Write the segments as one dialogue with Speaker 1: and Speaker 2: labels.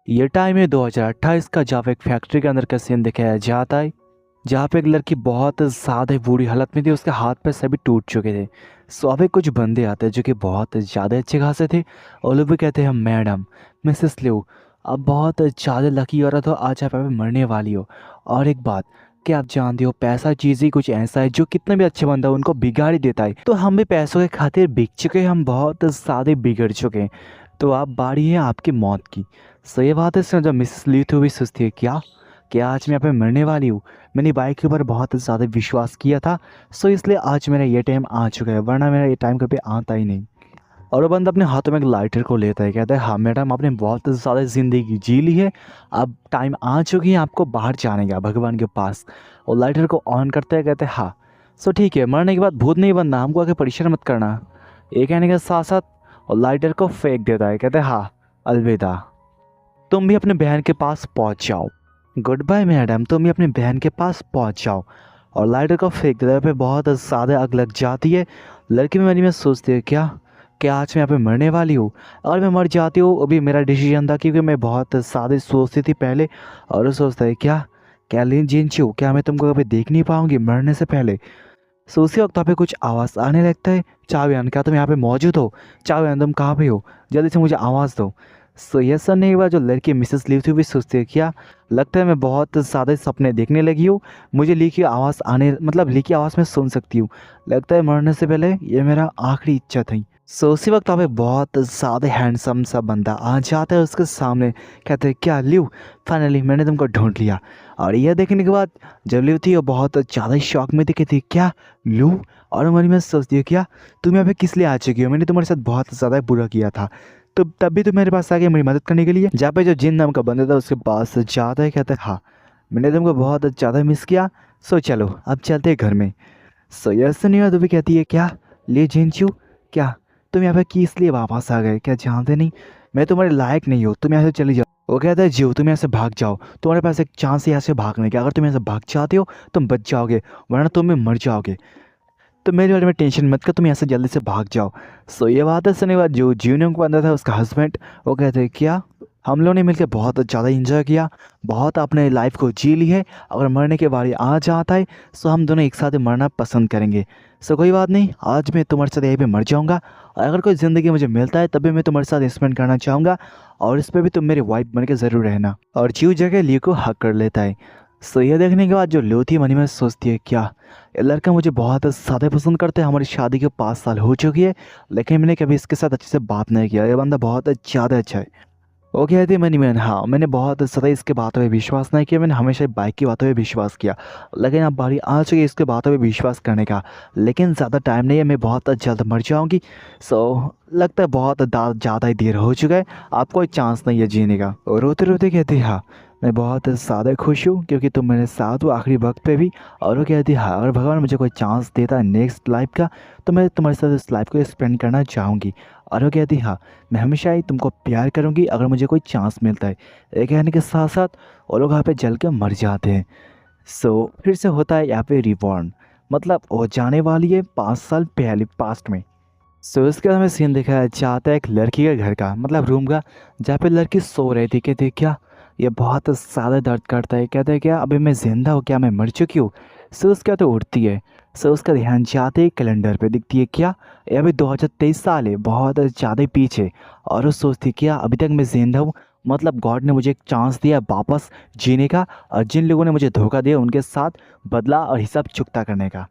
Speaker 1: ये टाइम है 2028 का, जहाँ पे एक फैक्ट्री के अंदर का सीन दिखाया जाता है, जहाँ पे एक लड़की बहुत ज़्यादा बुरी हालत में थी। उसके हाथ पैर सभी टूट चुके थे। सो अब एक कुछ बंदे आते हैं जो कि बहुत ज़्यादा अच्छे खासे थे, और लोग भी कहते हैं मैडम, मिसेस लिऊ, अब बहुत ज़्यादा लकी औरत हो, आज आप यहाँ पे मरने वाली हो। और एक बात, कि आप जानते हो पैसा चीज़ ही कुछ ऐसा है जो कितना भी अच्छे बंदा हो उनको बिगाड़ ही देता है। तो हम भी पैसों के खातिर बिक चुके हैं, हम बहुत ज़्यादा बिगड़ चुके हैं। तो अब बारी है आपकी मौत की। सो ये बात है, सुनो, जब मिसेस ली थी भी सोचती है क्या आज मैं यहाँ पे मरने वाली हूँ। मैंने बाइक के ऊपर बहुत ज़्यादा विश्वास किया था, सो इसलिए आज मेरा ये टाइम आ चुका है, वरना मेरा ये टाइम कभी आता ही नहीं। और वो बंदा अपने हाथों में एक लाइटर को लेता है, कहता है हाँ मैडम, आपने बहुत ज़्यादा ज़िंदगी जी ली है, अब टाइम आ चुकी है आपको बाहर जाने का भगवान के पास। और लाइटर को ऑन करते हैं, कहते हैं हाँ सो ठीक है, मरने के बाद भूत नहीं बनना, हमको आके परेशान मत करना। ये कहने के साथ साथ और लाइटर को फेंक देता है, कहते हैं हाँ अलविदा, तुम भी अपने बहन के पास पहुंच जाओ। गुड बाय मैडम, तुम भी अपनी बहन के पास पहुंच जाओ। और लाइटर को फेंक देता है, पे बहुत ज़्यादा आग लग जाती है। लड़की में मन में सोचती है क्या आज मैं यहाँ पे मरने वाली हूँ, और मैं मर जाती हूँ। अभी मेरा डिसीजन था, क्योंकि मैं बहुत ज़्यादा सोचती थी पहले। और वो सोचता है क्या क्या लीन जिनचू, क्या मैं तुमको कभी देख नहीं पाऊंगी मरने से पहले। सो उसी वक्त वहाँ पे कुछ आवाज़ आने लगता है, चावियान क्या तुम यहाँ पे मौजूद हो, चावियान तुम कहाँ पे हो, जल्दी से मुझे आवाज़ दो। सो ये सुनने के बाद जो लड़की मिसेस ली थी भी सोचती है क्या लगता है मैं बहुत ज़्यादा सपने देखने लगी हूँ, मुझे ली की आवाज़ आने मतलब ली की आवाज़ में सुन सकती हूँ, लगता है मरने से पहले ये मेरा आखिरी इच्छा थी। सो उसी वक्त वहाँ पे बहुत ज़्यादा हैंडसम सा बंदा आ जाता है उसके सामने, कहते हैं क्या ल्यू, फाइनली मैंने तुमको ढूंढ लिया। और यह देखने के बाद जब ल्यू थी वो बहुत ज़्यादा शौक में थी, कहती क्या ल्यू। और मन में सोचती है क्या तुम यहाँ पे किस लिए आ चुकी हो, मैंने तुम्हारे साथ बहुत ज़्यादा बुरा किया था, तो तब भी तुम मेरे पास आ गए मेरी मदद करने के लिए। जहाँ पे जो जिन नाम का बंदा था उसके पास जाता है, कहता है हाँ मैंने तुमको बहुत ज़्यादा मिस किया, सो चलो अब चलते हैं घर में। सो यह सुनिए बाद वो भी कहती है क्या ले जिनचू, क्या तुम यहाँ पे किस लिए वापस आ गए, क्या जानते नहीं मैं तुम्हारे लायक नहीं हूँ, तुम यहाँ से चली जाओ। वो कहता है जियो तुम यहाँ से भाग जाओ, तुम्हारे पास एक चांस है यहाँ से भागने का, अगर तुम यहाँ से भाग जाते हो तुम बच जाओगे, वरना तुम मर जाओगे। तो मेरे बारे में टेंशन मत कर, तुम यहाँ से जल्दी से भाग जाओ। सो ये बात है सुनने के बाद जो जूनियर को अंदर था उसका हस्बैंड, वो कहते हैं क्या हम लोगों ने मिलकर बहुत ज़्यादा इंजॉय किया, बहुत अपने लाइफ को जी ली है, अगर मरने के बारी आ जाता है सो हम दोनों एक साथ मरना पसंद करेंगे। सो कोई बात नहीं, आज मैं तुम्हारे साथ यहीं पे मर जाऊंगा, और अगर कोई ज़िंदगी मुझे मिलता है तभी मैं तुम्हारे साथ स्पेंड करना चाहूँगा, और इस पर भी तुम मेरी वाइफ बन के ज़रूर रहना। और जीव जगह ली को हक कर लेता है। सो ये देखने के बाद जो ल्यू थी मनी में सोचती है क्या ये लड़का मुझे बहुत ज़्यादा पसंद करता है, हमारी शादी के 5 साल हो चुकी है, लेकिन मैंने कभी इसके साथ अच्छे से बात नहीं किया, ये बंदा बहुत ज़्यादा अच्छा है। वो कहती है मनी मैन हाँ मैंने बहुत ज़्यादा इसके बातों पे विश्वास नहीं किया, मैंने हमेशा बाइक की बातों पे विश्वास किया, लेकिन अब बारी आ चुकी है इसके बातों पे विश्वास करने का, लेकिन ज़्यादा टाइम नहीं है, मैं बहुत जल्द मर जाऊँगी। सो लगता है बहुत ज़्यादा ही देर हो चुका है, आपको कोई चांस नहीं है जीने का। और रोते रोते कहती है हाँ मैं बहुत ज़्यादा खुश हूँ क्योंकि तुम मेरे साथ हो आखिरी वक्त पे भी। और वो कहती है हाँ अगर भगवान मुझे कोई चांस देता है नेक्स्ट लाइफ का, तो मैं तुम्हारे साथ इस लाइफ को स्पेंड करना चाहूँगी। और वो कहती हाँ मैं हमेशा ही तुमको प्यार करूँगी अगर मुझे कोई चांस मिलता है। ये कहने के साथ साथ वो लोग वहाँ पे जल के मर जाते हैं। सो फिर से होता है यहाँ पे रिबॉर्न, मतलब वो जाने वाली है 5 साल पहले पास्ट में। सो इसके बाद हमें सीन दिखाया जाता है एक लड़की के घर का, मतलब रूम का, जहाँ पे लड़की सो रही थी। कहते क्या ये बहुत ज़्यादा दर्द करता है, कहते हैं क्या अभी मैं ज़िंदा हूँ, क्या मैं मर चुकी हूँ। सो उसका तो उठती है, सो उसका ध्यान जाते ही कैलेंडर पे दिखती है क्या ये अभी 2023 साल है, बहुत ज़्यादा पीछे। और वो सोचती क्या अभी तक मैं जिंदा हूँ, मतलब गॉड ने मुझे एक चांस दिया वापस जीने का, और जिन लोगों ने मुझे धोखा दिया उनके साथ बदला और हिसाब चुकता करने का।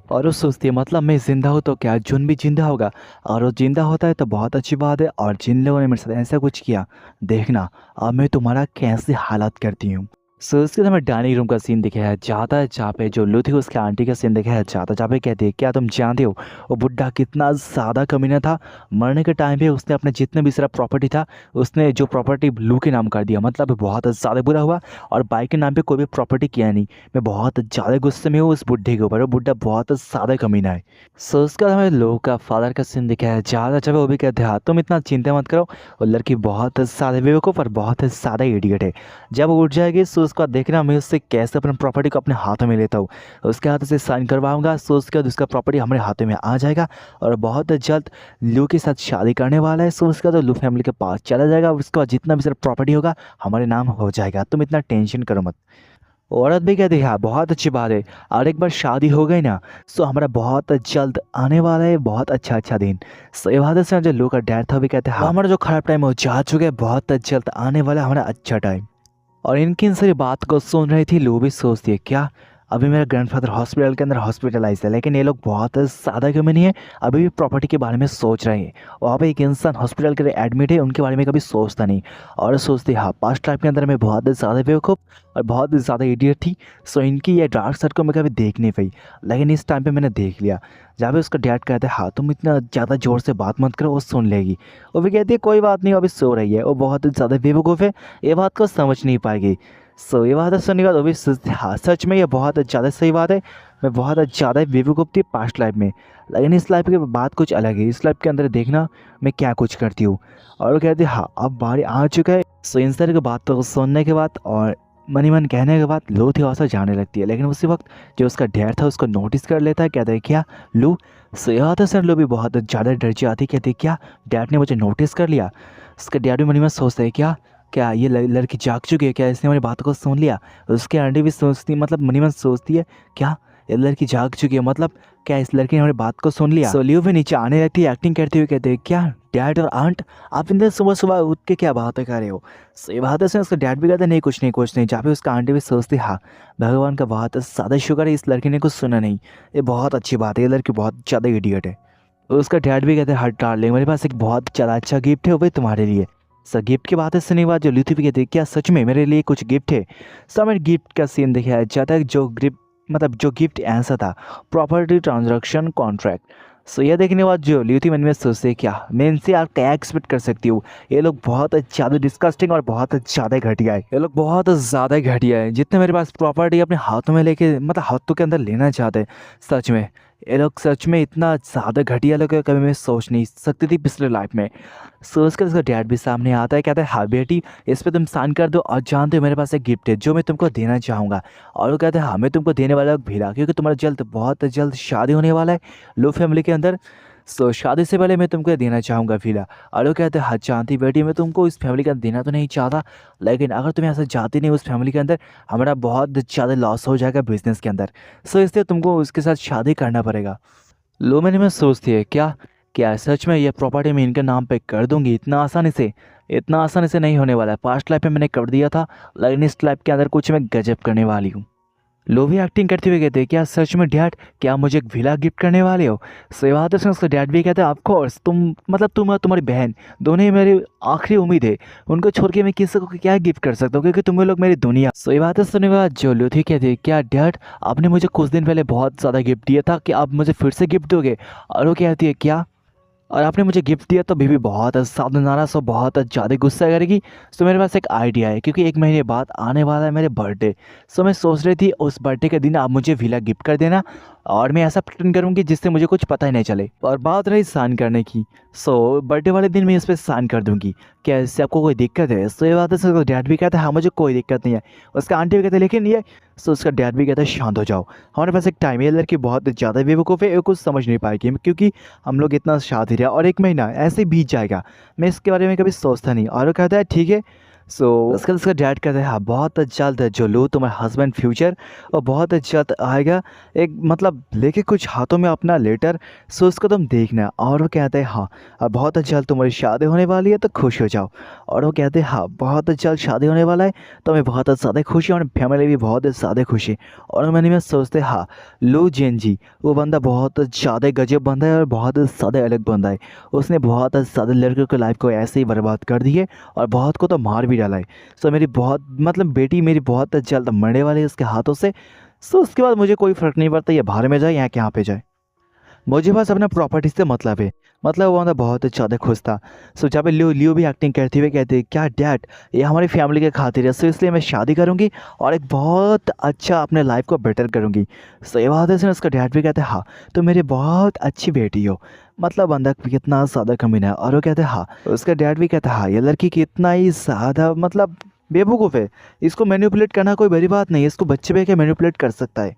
Speaker 1: और वो सोचती है मतलब मैं ज़िंदा हूँ तो क्या जुन भी जिंदा होगा, और वो जिंदा होता है तो बहुत अच्छी बात है, और जिन लोगों ने मेरे साथ ऐसा कुछ किया देखना अब मैं तुम्हारा कैसे हालत करती हूँ। सो उसके बाद हमें डाइनिंग रूम का सीन दिखाया जाता है, जहाँ पे जो लू थी उसके आंटी का सीन दिखाया जाता है, जहाँ पे कहती है क्या तुम जानते हो वो बुढ़ा कितना ज़्यादा कमीना था, मरने के टाइम पे उसने अपने जितने भी सारा प्रॉपर्टी था उसने जो प्रॉपर्टी लू के नाम कर दिया, मतलब बहुत ज़्यादा बुरा हुआ, और बाइक के नाम पे कोई भी प्रॉपर्टी किया नहीं। मैं बहुत ज़्यादा गुस्से में हूँ उस बुढ़े के ऊपर, वो बुढ़ा बहुत ज़्यादा कमीना है। सो उसके बाद हमें लू का फादर का सीन दिखाया जाता है, जब वो भी कहते हैं हाँ तुम इतना चिंता मत करो, वो लड़की बहुत ज़्यादा बेवकूफ़ और बहुत ज़्यादा इडियट है। जब वो उठ जाएगी सो उसके बाद देखना मैं उससे कैसे अपने प्रॉपर्टी को अपने हाथों में लेता हूँ, उसके हाथों से साइन करवाऊंगा। सो उसके बाद उसका प्रॉपर्टी हमारे हाथों में आ जाएगा और बहुत जल्द लू के साथ शादी करने वाला है। सो उसके बाद लू फैमिली के पास चला जाएगा, उसके बाद जितना भी सारा प्रॉपर्टी होगा हमारे नाम हो जाएगा। तुम इतना टेंशन करो मत। औरत भी कहती है हाँ बहुत अच्छी बात है, और एक बार शादी हो गई ना, सो हमारा बहुत जल्द आने वाला है बहुत अच्छा अच्छा दिन। सो ये बात से जो लोग का डैड था भी कहते हैं हाँ हमारा जो खराब टाइम है वो जा चुका है, बहुत जल्द आने वाला है हमारा अच्छा टाइम। और इनकी इन सारी बात को सुन रही थी लू भी सोचती है क्या अभी मेरा ग्रैंडफादर हॉस्पिटल के अंदर हॉस्पिटलाइज है, लेकिन ये लोग बहुत ज़्यादा क्यों में नहीं है, अभी भी प्रॉपर्टी के बारे में सोच रहे हैं। वहाँ पे एक इंसान हॉस्पिटल के लिए एडमिट है, उनके बारे में कभी सोचता नहीं और सोचते हाँ पास्ट लाइफ के अंदर मैं बहुत ज़्यादा बेवकूफ़ और बहुत ज़्यादा इडियट थी। सो इनकी ये डार्क साइड को मैं कभी देख नहीं पाई, लेकिन इस टाइम पे मैंने देख लिया। जहाँ पे उसका डैड कहता है हाँ तुम इतना ज़्यादा ज़ोर से बात मत करो, वो सुन लेगी। वो भी कहती है कोई बात नहीं, वो अभी सो रही है, वो बहुत ज़्यादा बेवकूफ़ है, ये बात को समझ नहीं पाएगी। सो ये बात सुनने के बाद वो भी हाँ सच में ये बहुत ज़्यादा सही बात है, मैं बहुत ज़्यादा बेवकूफ़ थी पास्ट लाइफ में, लेकिन इस लाइफ की बात कुछ अलग है। इस लाइफ के अंदर देखना मैं क्या कुछ करती हूँ। और वो कहती है हाँ अब बारी आ चुका है। सो इन सारी की बात को सुनने के बाद और मनी मन कहने के बाद लू थी वहाँ जाने लगती है, लेकिन उसी वक्त जो उसका डैड था उसको नोटिस कर लेता है। कहता है क्या लू? सो यहाँ तो सर लू भी बहुत ज़्यादा डर जाती, कहती है क्या डैड ने मुझे नोटिस कर लिया? उसका डैड भी मनी मन सोचता है क्या क्या ये लड़की जाग चुकी है, क्या इसने हमारी बातों को सुन लिया? उसके आंटी भी सोचती मतलब मनी मन सोचती है क्या ये लड़की जाग चुकी है, मतलब क्या इस लड़की ने हमारी बात को सुन लिया? सो लियो भी नीचे आने लगती है एक्टिंग करते हुए, कहते हैं क्या डैड और आंट आप इतने सुबह सुबह उठ के क्या बातें कर रहे हो? सो ये बात है उसका डैड भी कहता है नहीं कुछ नहीं कुछ नहीं। जहाँ पे उसका आंटी भी सोचती हाँ भगवान का बहुत ज़्यादा शुक्र है इस लड़की ने कुछ सुना नहीं, ये बहुत अच्छी बात है, ये लड़की बहुत ज़्यादा इडियट है। उसका डैड भी कहते हैं हट डार्लिंग मेरे पास एक बहुत ज़्यादा अच्छा गिफ्ट है वो भी तुम्हारे लिए। सर गिफ्ट की बात है सुनने के बाद जो लिथी भी कहती है क्या सच में मेरे लिए कुछ गिफ्ट है? सर मेरे गिफ्ट का सीन दिखाया जाता है, जो गिफ्ट मतलब जो गिफ्ट ऐसा था प्रॉपर्टी ट्रांजैक्शन कॉन्ट्रैक्ट। सो यह देखने के बाद जो लिथी मन में सोचते क्या मैं इनसे यार क्या एक्सपेक्ट कर सकती हूँ, ये लोग बहुत ज़्यादा डिस्कस्टिंग और बहुत ज़्यादा घटिया है, ये लोग बहुत ज़्यादा घटिया है। जितने मेरे पास प्रॉपर्टी अपने हाथों में लेके मतलब हाथों के अंदर लेना चाहते हैं, सच में ये लोग सच में इतना ज़्यादा घटिया लोग कभी मैं सोच नहीं सकती थी पिछले लाइफ में। सो उसका उसका डैड भी सामने आता है, कहता है हाँ बेटी इस पर तुम साइन कर दो और जानते हो मेरे पास एक गिफ्ट है जो मैं तुमको देना चाहूँगा। और वो कहता है हाँ मैं तुमको देने वाला हूँ भिला, क्योंकि तुम्हारा जल्द बहुत जल्द शादी होने वाला है लो फैमिली के अंदर। सो शादी से पहले मैं तुमको देना चाहूँगा भिला। और वो कहते हैं हाँ जानती बेटी मैं तुमको इस फैमिली के अंदर देना तो नहीं चाहता, लेकिन अगर तुम्हें ऐसा जाती नहीं उस फैमिली के अंदर हमारा बहुत ज़्यादा लॉस हो जाएगा बिजनेस के अंदर। सो इसलिए तुमको उसके साथ शादी करना पड़ेगा। लो मैंने में सोचती है क्या क्या सच में ये प्रॉपर्टी मैं इनके नाम पे कर दूंगी इतना आसानी से? इतना आसानी से नहीं होने वाला है, पास्ट लाइफ में मैंने कर दिया था, लेकिन इस लाइफ के अंदर कुछ मैं गजब करने वाली हूँ। लो भी एक्टिंग करते हुए कहते हैं क्या सच में डैड क्या मुझे एक विला गिफ्ट करने वाले हो? सो ये बात है उसका डैड भी कहते हैं ऑफ कोर्स तुम मतलब तुम और तुम्हारी बहन दोनों ही मेरी आखिरी उम्मीद है, उनको छोड़ के मैं किसी को क्या गिफ्ट कर सकता हूँ क्योंकि तुम लोग मेरी दुनिया। सो ये बात है सुनने के बाद जो लूथी कहती है क्या डैड आपने मुझे कुछ दिन पहले बहुत ज़्यादा गिफ्ट दिया था, कि आप मुझे फिर से गिफ्ट दोगे? और वो कहती है क्या और आपने मुझे गिफ्ट दिया तो बीबी बहुत ज़्यादा नाराज़ और बहुत ज़्यादा गुस्सा करेगी। सो मेरे पास एक आइडिया है, क्योंकि एक महीने बाद आने वाला है मेरे बर्थडे। सो मैं सोच रही थी उस बर्थडे के दिन आप मुझे विला गिफ्ट कर देना और मैं ऐसा प्रिटेंड करूँगी जिससे मुझे कुछ पता ही नहीं चले। और बात रही साइन करने की, सो बर्थडे वाले दिन मैं इस पर साइन कर दूँगी, क्या इससे आपको कोई दिक्कत है? सो ये बात है उसका डैड भी कहता है हाँ मुझे कोई दिक्कत नहीं है। उसका आंटी भी कहते हैं लेकिन ये, सो उसका डैड भी कहता है शांत हो जाओ, हमारे पास एक टाइम है, ये लड़की बहुत ज़्यादा बेवकूफ़ है, ये कुछ समझ नहीं पाएगी क्योंकि हम लोग इतना शादी रहा और एक महीना ऐसे बीत जाएगा, मैं इसके बारे में कभी सोचता नहीं। और वो कहता है ठीक है। सो उसका डैड कहता है हाँ बहुत जल्द जो लो तुम्हारा हस्बैंड फ्यूचर और बहुत जल्द आएगा, एक मतलब लेके कुछ हाथों में अपना लेटर, सो उसको तुम देखना। और वो कहते हैं हाँ अब बहुत जल्द तुम्हारी शादी होने वाली है तो खुश हो जाओ। और वो कहते हैं हाँ बहुत जल्द शादी होने वाला है तो मैं बहुत ज़्यादा खुश हूँ और फैमिली भी बहुत ज़्यादा खुश है। और मैंने में सोचते हाँ लो जेन जी वो बंदा बहुत ज़्यादा गजब बंदा है और बहुत ज़्यादा अलग बंदा है, उसने बहुत ज़्यादा लड़कियों की लाइफ को ऐसे ही बर्बाद कर दी है और बहुत को तो मार भी डाला है। सो मेरी बहुत मतलब बेटी मेरी बहुत जल्द मरने वाली है उसके हाथों से। सो उसके बाद मुझे कोई फ़र्क नहीं पड़ता ये बाहर में जाए या यहाँ पे जाए, मुझे बस अपना प्रॉपर्टी से मतलब है। मतलब वो बंदा बहुत ज़्यादा खुश था। सो जब लियो लियो भी एक्टिंग करते हुए कहते हैं क्या डैड ये हमारी फैमिली के खातिर है, सो इसलिए मैं शादी करूँगी और एक बहुत अच्छा अपने लाइफ को बेटर करूँगी। सो ये बात है उसका डैड भी कहते हैं हाँ तो मेरी बहुत अच्छी बेटी हो, मतलब बंदा कितना ज़्यादा कमीना है। और वो कहते हैं हाँ, उसका डैड भी कहता है हाँ ये लड़की कितना ही ज़्यादा मतलब बेवकूफ़ है, इसको मैनिपुलेट करना कोई बड़ी बात नहीं है, इसको बच्चे पे क्या मैनिपुलेट कर सकता है।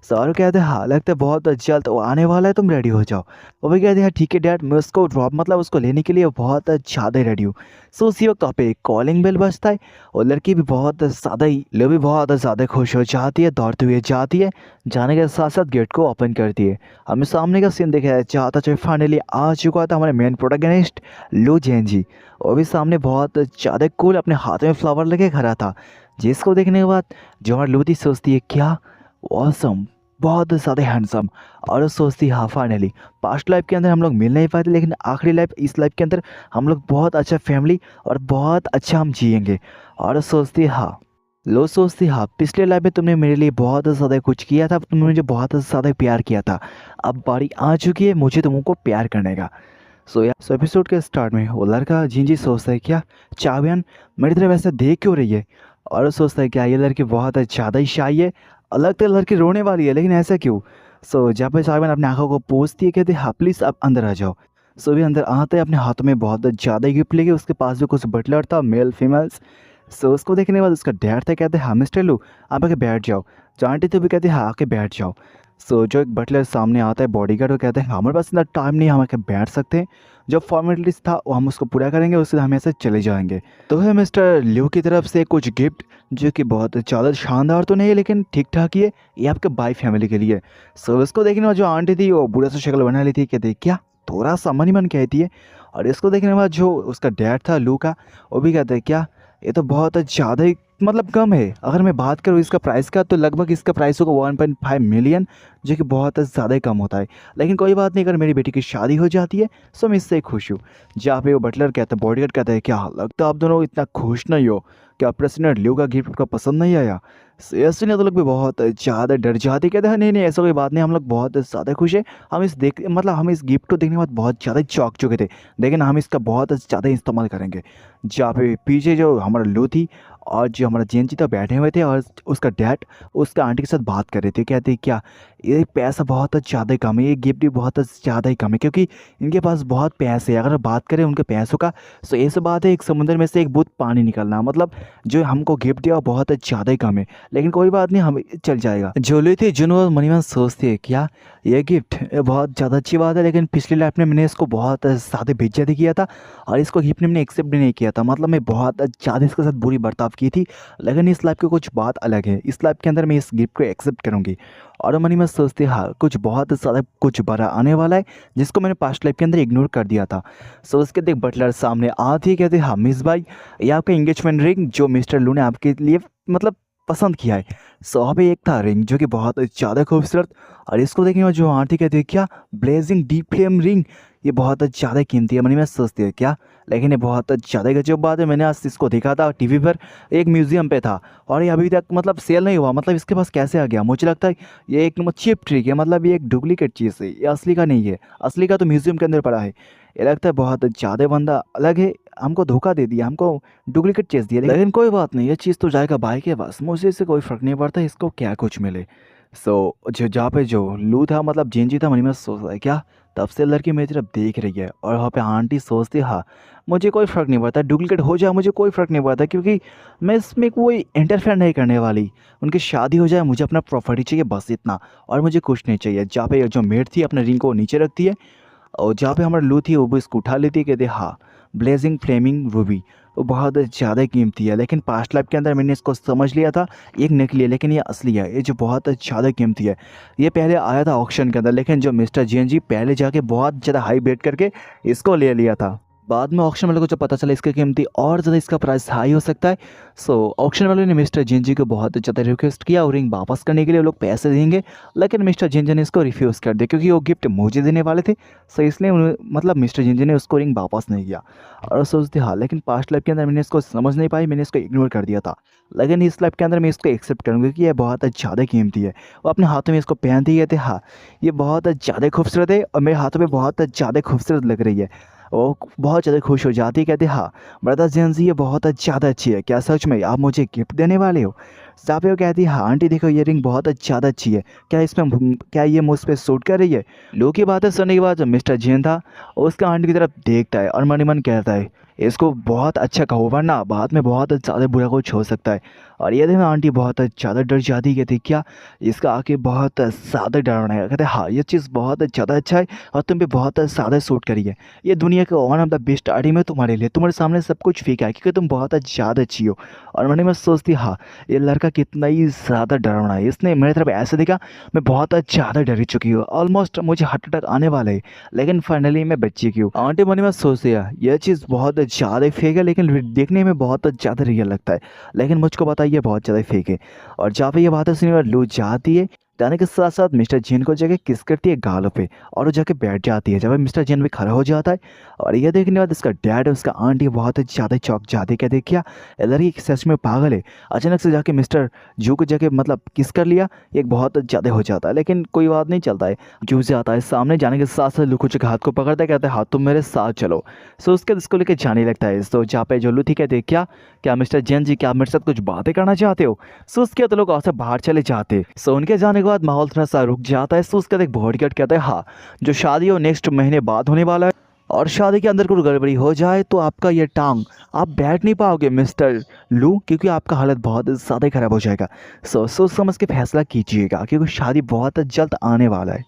Speaker 1: सौरव कहते हैं हाँ लगता है बहुत जल्द वो आने वाला है, तुम रेडी हो जाओ। वो भी कहते हैं हाँ ठीक है डैड, मैं उसको ड्रॉप मतलब उसको लेने के लिए बहुत ज़्यादा रेडी हूँ। सो उसी वक्त वहाँ पे कॉलिंग बेल बजता है और लड़की भी बहुत ज़्यादा ही ले भी बहुत ज़्यादा खुश हो जाती है, दौड़ते हुए जाती है, जाने के साथ साथ गेट को ओपन करती है। हमें सामने का सीन देखा है चाहता जो फाइनली आ चुका था हमारे मेन प्रोटैगनिस्ट लू जैन जी। वो भी सामने बहुत ज़्यादा कूल अपने हाथ में फ्लावर लेके खड़ा था, जिसको देखने के बाद जो हमारी लू थी सोचती है क्या ऑसम, बहुत ज़्यादा हैंडसम। और वो सोचती हाँ फाइनली पास्ट लाइफ के अंदर हम लोग मिल नहीं पाए थे, लेकिन आखिरी लाइफ इस लाइफ के अंदर हम लोग बहुत अच्छा फैमिली और बहुत अच्छा हम जिएंगे। और वो सोचती हाँ, लो सोचती हाँ पिछले लाइफ में तुमने मेरे लिए बहुत ज़्यादा कुछ किया था, तुमने मुझे बहुत ज़्यादा प्यार किया था, अब बारी आ चुकी है मुझे तुमको प्यार करने का। सो एपिसोड के स्टार्ट में वो लड़का जिंजी सोचता है क्या चावियन मेरी तरफ ऐसा देख क्यों रही है। और वो सोचता है क्या ये लड़की बहुत ज़्यादा ही शाई है, अलग तो लड़की रोने वाली है लेकिन ऐसा क्यों। सो जहाँ पे चावियन अपने आंखों को पोंछती है कहते हाँ प्लीज़ आप अंदर आ जाओ। सो भी अंदर आते हैं अपने हाथों में बहुत ज़्यादा गिफ्ट लेके, उसके पास भी कुछ बटलर था मेल फीमेल्स। सो उसको देखने के बाद उसका डैड था कहते हैं हाँ मिस्टर लू आप आके बैठ जाओ। जो आंटी तो भी कहते हैं हाँ आके बैठ जाओ। सो जो एक बटलर सामने आता है बॉडीगार्ड, वो कहते हैं हमारे पास इतना टाइम नहीं, हम आके बैठ सकते हैं, जो फॉर्मेलिटीज था वो हम उसको पूरा करेंगे, उसके बाद हम ऐसे चले जाएंगे। तो है मिस्टर लियो की तरफ से कुछ गिफ्ट जो कि बहुत ज़्यादा शानदार तो नहीं है लेकिन ठीक ठाक ही है, ये आपके बाई फैमिली के लिए। सो उसको देखने में जो आंटी थी वो बुरा सा शक्ल बना ली थी, कहती क्या थोड़ा सा मन ही मन कहती है। और इसको देखने के बाद जो उसका डैड था लू का, वो भी कहते हैं क्या ये तो बहुत ज़्यादा ही मतलब कम है, अगर मैं बात करूँ इसका प्राइस का तो लगभग इसका प्राइस होगा 1.5 मिलियन, जो कि बहुत ज़्यादा ही कम होता है। लेकिन कोई बात नहीं, अगर मेरी बेटी की शादी हो जाती है सो मैं इससे खुश हूँ। जहाँ पे वो बटलर कहता है बॉडीगार्ड कहता है क्या लगता है आप दोनों इतना खुश नहीं हो, क्या प्रेसिडेंट लियो का गिफ्ट आपको पसंद नहीं आया। इसलिए तो लोग भी बहुत ज़्यादा डर जाते, कहते हैं नहीं नहीं ऐसा कोई बात नहीं, हम लोग बहुत ज़्यादा खुश है, हम इस देख मतलब हम इस गिफ्ट को देखने के बाद बहुत ज़्यादा चौंक चुके थे, लेकिन हम इसका बहुत ज़्यादा इस्तेमाल करेंगे। जहाँ पे पीछे जो हमारा लू थी और जो हमारा जेन था बैठे हुए थे और उसका डैड उसका आंटी के साथ बात कर रहे थे, कहते क्या ये पैसा बहुत ज़्यादा कम है, ये गिफ्ट भी बहुत ज़्यादा ही कम है क्योंकि इनके पास बहुत पैसे हैं। अगर बात करें उनके पैसों का तो ऐसी बात है एक समुद्र में से एक बूंद पानी निकलना, मतलब जो हमको गिफ्ट दिया वो बहुत ज़्यादा ही कम है, लेकिन कोई बात नहीं हम चल जाएगा। जोली थी जुनून मनीमन सोचती है क्या ये गिफ्ट बहुत ज़्यादा अच्छी बात है, लेकिन पिछली लाइफ में मैंने इसको बहुत ज़्यादा बेइज्जती किया था और इसको गिफ्ट मैंने एक्सेप्ट भी नहीं किया था, मतलब मैं बहुत ज़्यादा इसके साथ बुरी बर्ताव की थी, लेकिन इस लाइफ की कुछ बात अलग है, इस लाइफ के अंदर मैं इस गिफ्ट को एक्सेप्ट करूँगी। और मनी में सोचती हाँ कुछ बहुत ज़्यादा कुछ बड़ा आने वाला है जिसको मैंने पास्ट लाइफ के अंदर इग्नोर कर दिया था। सो उसके देख बटलर सामने आती है, कहते हाँ मिस भाई ये आपका एंगेजमेंट रिंग जो मिस्टर लू ने आपके लिए मतलब पसंद किया है। सो अभी एक था रिंग जो कि बहुत ज़्यादा खूबसूरत, और इसको देखने में जो आंटी कहती है क्या ब्लेजिंग डीप फ्लेम रिंग, ये बहुत ज़्यादा कीमती है। मनी में सोचती है क्या लेकिन ये बहुत ज़्यादा गजब बात है, मैंने आज इसको देखा था टीवी पर एक म्यूज़ियम पे था और ये अभी तक मतलब सेल नहीं हुआ, मतलब इसके पास कैसे आ गया। मुझे लगता है ये एक नंबर चीप ट्रिक है, मतलब ये एक डुप्लीकेट चीज़ है, ये असली का नहीं है, असली का तो म्यूज़ियम के अंदर पड़ा है। ये लगता है बहुत ज़्यादा बंदा अलग है, हमको धोखा दे दिया, हमको डुप्लीकेट चीज़ दिया, लेकिन कोई बात नहीं, ये चीज़ तो जाएगा भाई के पास, मुझे इससे कोई फ़र्क नहीं पड़ता इसको क्या कुछ मिले। सो जो जहाँ पे जो लू था मतलब जेनजी था, मन में सोच रहा है क्या तब से लड़की मेरी तरफ देख रही है, और वहाँ पे आंटी सोचती हाँ मुझे कोई फ़र्क नहीं पड़ता, डुप्लीकेट हो जाए मुझे कोई फ़र्क नहीं पड़ता क्योंकि मैं इसमें कोई इंटरफेयर नहीं करने वाली, उनकी शादी हो जाए मुझे अपना प्रॉपर्टी चाहिए बस इतना, और मुझे कुछ नहीं चाहिए। जहाँ पे जो मेड थी अपने रिंग को नीचे रखती है और जहाँ पे हमारी लू थी वो भी इसको उठा लेती है, कहते हाँ ब्लेजिंग फ्लेमिंग रूबी वो बहुत ज़्यादा कीमती है, लेकिन पास्ट लाइफ के अंदर मैंने इसको समझ लिया था एक नकली है लेकिन ये असली है, ये जो बहुत ज़्यादा कीमती है। ये पहले आया था ऑक्शन के अंदर, लेकिन जो मिस्टर जी एन जी पहले जाके बहुत ज़्यादा हाई बेट करके इसको ले लिया था, बाद में ऑक्शन वाले को जब पता चला इसकी कीमती और ज़्यादा इसका प्राइस हाई हो सकता है। सो ऑक्शन वाले ने मिस्टर जिंजी को बहुत ज़्यादा रिक्वेस्ट किया और रिंग वापस करने के लिए वो लोग पैसे देंगे, लेकिन मिस्टर जिंजी ने इसको रिफ्यूज़ कर दिया क्योंकि वो गिफ्ट मुझे देने वाले थे। सो इसलिए मतलब मिस्टर जिंजी ने उसको रिंग वापस नहीं किया। और सोचते हाँ लेकिन पास्ट लाइफ के अंदर मैंने इसको समझ नहीं पाई, मैंने इसको इग्नोर कर दिया था, लेकिन इस लाइफ के अंदर मैं इसको एक्सेप्ट करूँगी कि ये बहुत ज़्यादा कीमती है। वो अपने हाथों में इसको पहनते ही थे हाँ ये बहुत ज़्यादा खूबसूरत है और मेरे हाथों में बहुत ज़्यादा खूबसूरत लग रही है। वो बहुत ज़्यादा खुश हो जाती है, कहते हाँ ब्रदर जेंजी ये बहुत ज़्यादा अच्छी है, क्या सच में आप मुझे गिफ्ट देने वाले हो। जहाँ पे वो कहती है हाँ आंटी देखो ये रिंग बहुत ज़्यादा अच्छी है, क्या इसमें क्या ये मुझ पे सूट कर रही है। लू की बातें सुनने के बाद जो मिस्टर जेन था उसका आंटी की तरफ देखता है और मन ही मन कहता है इसको बहुत अच्छा कहो वरना बाद में बहुत ज़्यादा बुरा कुछ हो सकता है। और ये देखो आंटी बहुत ज़्यादा डर जाती है, कहती क्या इसका आके बहुत ज़्यादा डरावना है। कहते हाँ ये चीज़ बहुत ज़्यादा अच्छा है और तुम पे बहुत ज़्यादा सूट करी है, ये दुनिया के one of the best item है तुम्हारे लिए, तुम्हारे सामने सब कुछ फीका है क्योंकि तुम बहुत ज़्यादा अच्छी हो। और मैंने मैं सोचती हाँ ये लड़का कितना ही ज़्यादा डरावना है, इसने मेरी तरफ ऐसे देखा मैं बहुत ज़्यादा डरी चुकी हूँ, ऑलमोस्ट मुझे हार्ट अटैक आने वाला है लेकिन फाइनली मैं बच्ची की हूँ। आंटी मन में सोचती है यह चीज़ बहुत ज़्यादा फेक है लेकिन देखने में बहुत ज़्यादा रियल लगता है, लेकिन मुझको पता है ये बहुत ज़्यादा फेक है। और जहाँ पे ये बातें सुनी और लू जाती है जाने के साथ साथ मिस्टर जैन को जगह किस करती है गालों पे और वो जाके बैठ जाती है। जब मिस्टर जैन भी खड़ा हो जाता है और ये देखने के बाद उसका डैड है उसका आंटी बहुत ज़्यादा चौंक जाती है, कहते क्या लड़की सच में पागल है, अचानक से जाके मिस्टर जू को जाके मतलब किस कर लिया, एक बहुत ज़्यादा हो जाता है लेकिन कोई बात नहीं चलता है। जू से आता है सामने जाने के साथ साथ लू के हाथ को पकड़ता है, कहता है हाँ तुम मेरे साथ चलो। सो उसके उसको लेकर जाने लगता है। सो जहाँ पे जो लू थी कहते क्या क्या मिस्टर जैन जी क्या मेरे साथ कुछ बातें करना चाहते हो। सो उसके तो लोग वहाँ से बाहर चले जाते। सो उनके जाने के बाद माहौल थोड़ा सा रुक जाता है। सो उसका एक बॉडीगार्ड कहता है हाँ जो शादी हो नेक्स्ट महीने बाद होने वाला है और शादी के अंदर कोई गड़बड़ी हो जाए तो आपका ये टांग आप बैठ नहीं पाओगे मिस्टर लू, क्योंकि आपका हालत बहुत ज़्यादा ही खराब हो जाएगा। सो सोच समझ के फैसला कीजिएगा क्योंकि शादी बहुत जल्द आने वाला है।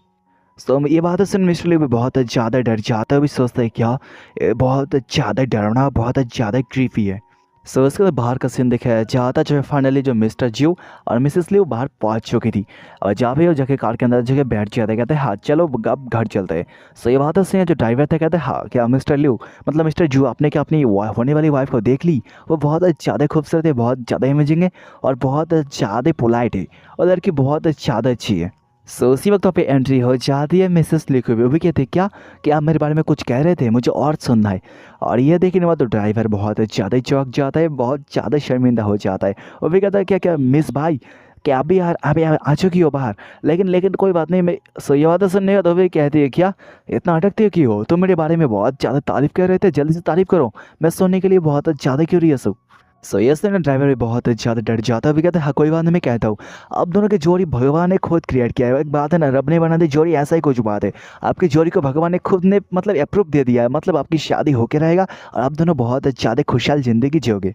Speaker 1: सो ये बात सुन मिस्टर लू भी बहुत ज़्यादा डर जाता है, भी सोचता है क्या ये बहुत ज़्यादा डरावना बहुत ज़्यादा क्रीपी है। सो उसके बाद बाहर का सीन दिखाया जाता जो है फाइनली जो मिस्टर ज्यू और मिसेस ल्यू बाहर पहुंच चुकी थी और जहाँ पे वो जाके कार के अंदर जगह बैठ जाते कहते हैं हाँ चलो अब घर चलते हैं। सो ये बात उसने जो ड्राइवर था कहते हैं हाँ क्या मिस्टर ल्यू मतलब मिस्टर ज्यू आपने क्या अपनी होने वाली वाइफ को देख ली, वो बहुत ज़्यादा खूबसूरत है बहुत ज़्यादा इमेजिंग है और बहुत ज़्यादा पोलाइट है और लड़की बहुत ज़्यादा अच्छी है। सो उसी वक्त वहाँ पे एंट्री हो जाती है मिसेस ली को भी, वो भी कहते क्या कि आप मेरे बारे में कुछ कह रहे थे मुझे और सुनना है। और ये देखने के बाद तो ड्राइवर बहुत ज़्यादा चौंक जाता है बहुत ज़्यादा शर्मिंदा हो जाता है। वो भी कहता है क्या क्या मिस भाई क्या आप भी यार आप आ चुकी हो बाहर, लेकिन लेकिन कोई बात नहीं मैं। सो ये बात सुनने का तो भी कहती है क्या इतना अटकते हो क्यों हो, तुम मेरे बारे में बहुत ज़्यादा तारीफ़ कर रहे थे जल्दी से तारीफ़ करो, मैं सुनने के लिए बहुत ज़्यादा क्यूरियस हूँ। सो ये सुनने ड्राइवर भी बहुत ज़्यादा डर जाता है, भी कहता है हाँ कोई बात नहीं मैं कहता हूँ अब दोनों की जोड़ी भगवान ने खुद क्रिएट किया है, एक बात है ना रब ने बना दी जोड़ी ऐसा ही कुछ बात है, आपकी जोड़ी को भगवान ने खुद ने मतलब अप्रूव दे दिया है, मतलब आपकी शादी होके रहेगा और आप दोनों बहुत ज़्यादा खुशहाल ज़िंदगी जियोगे।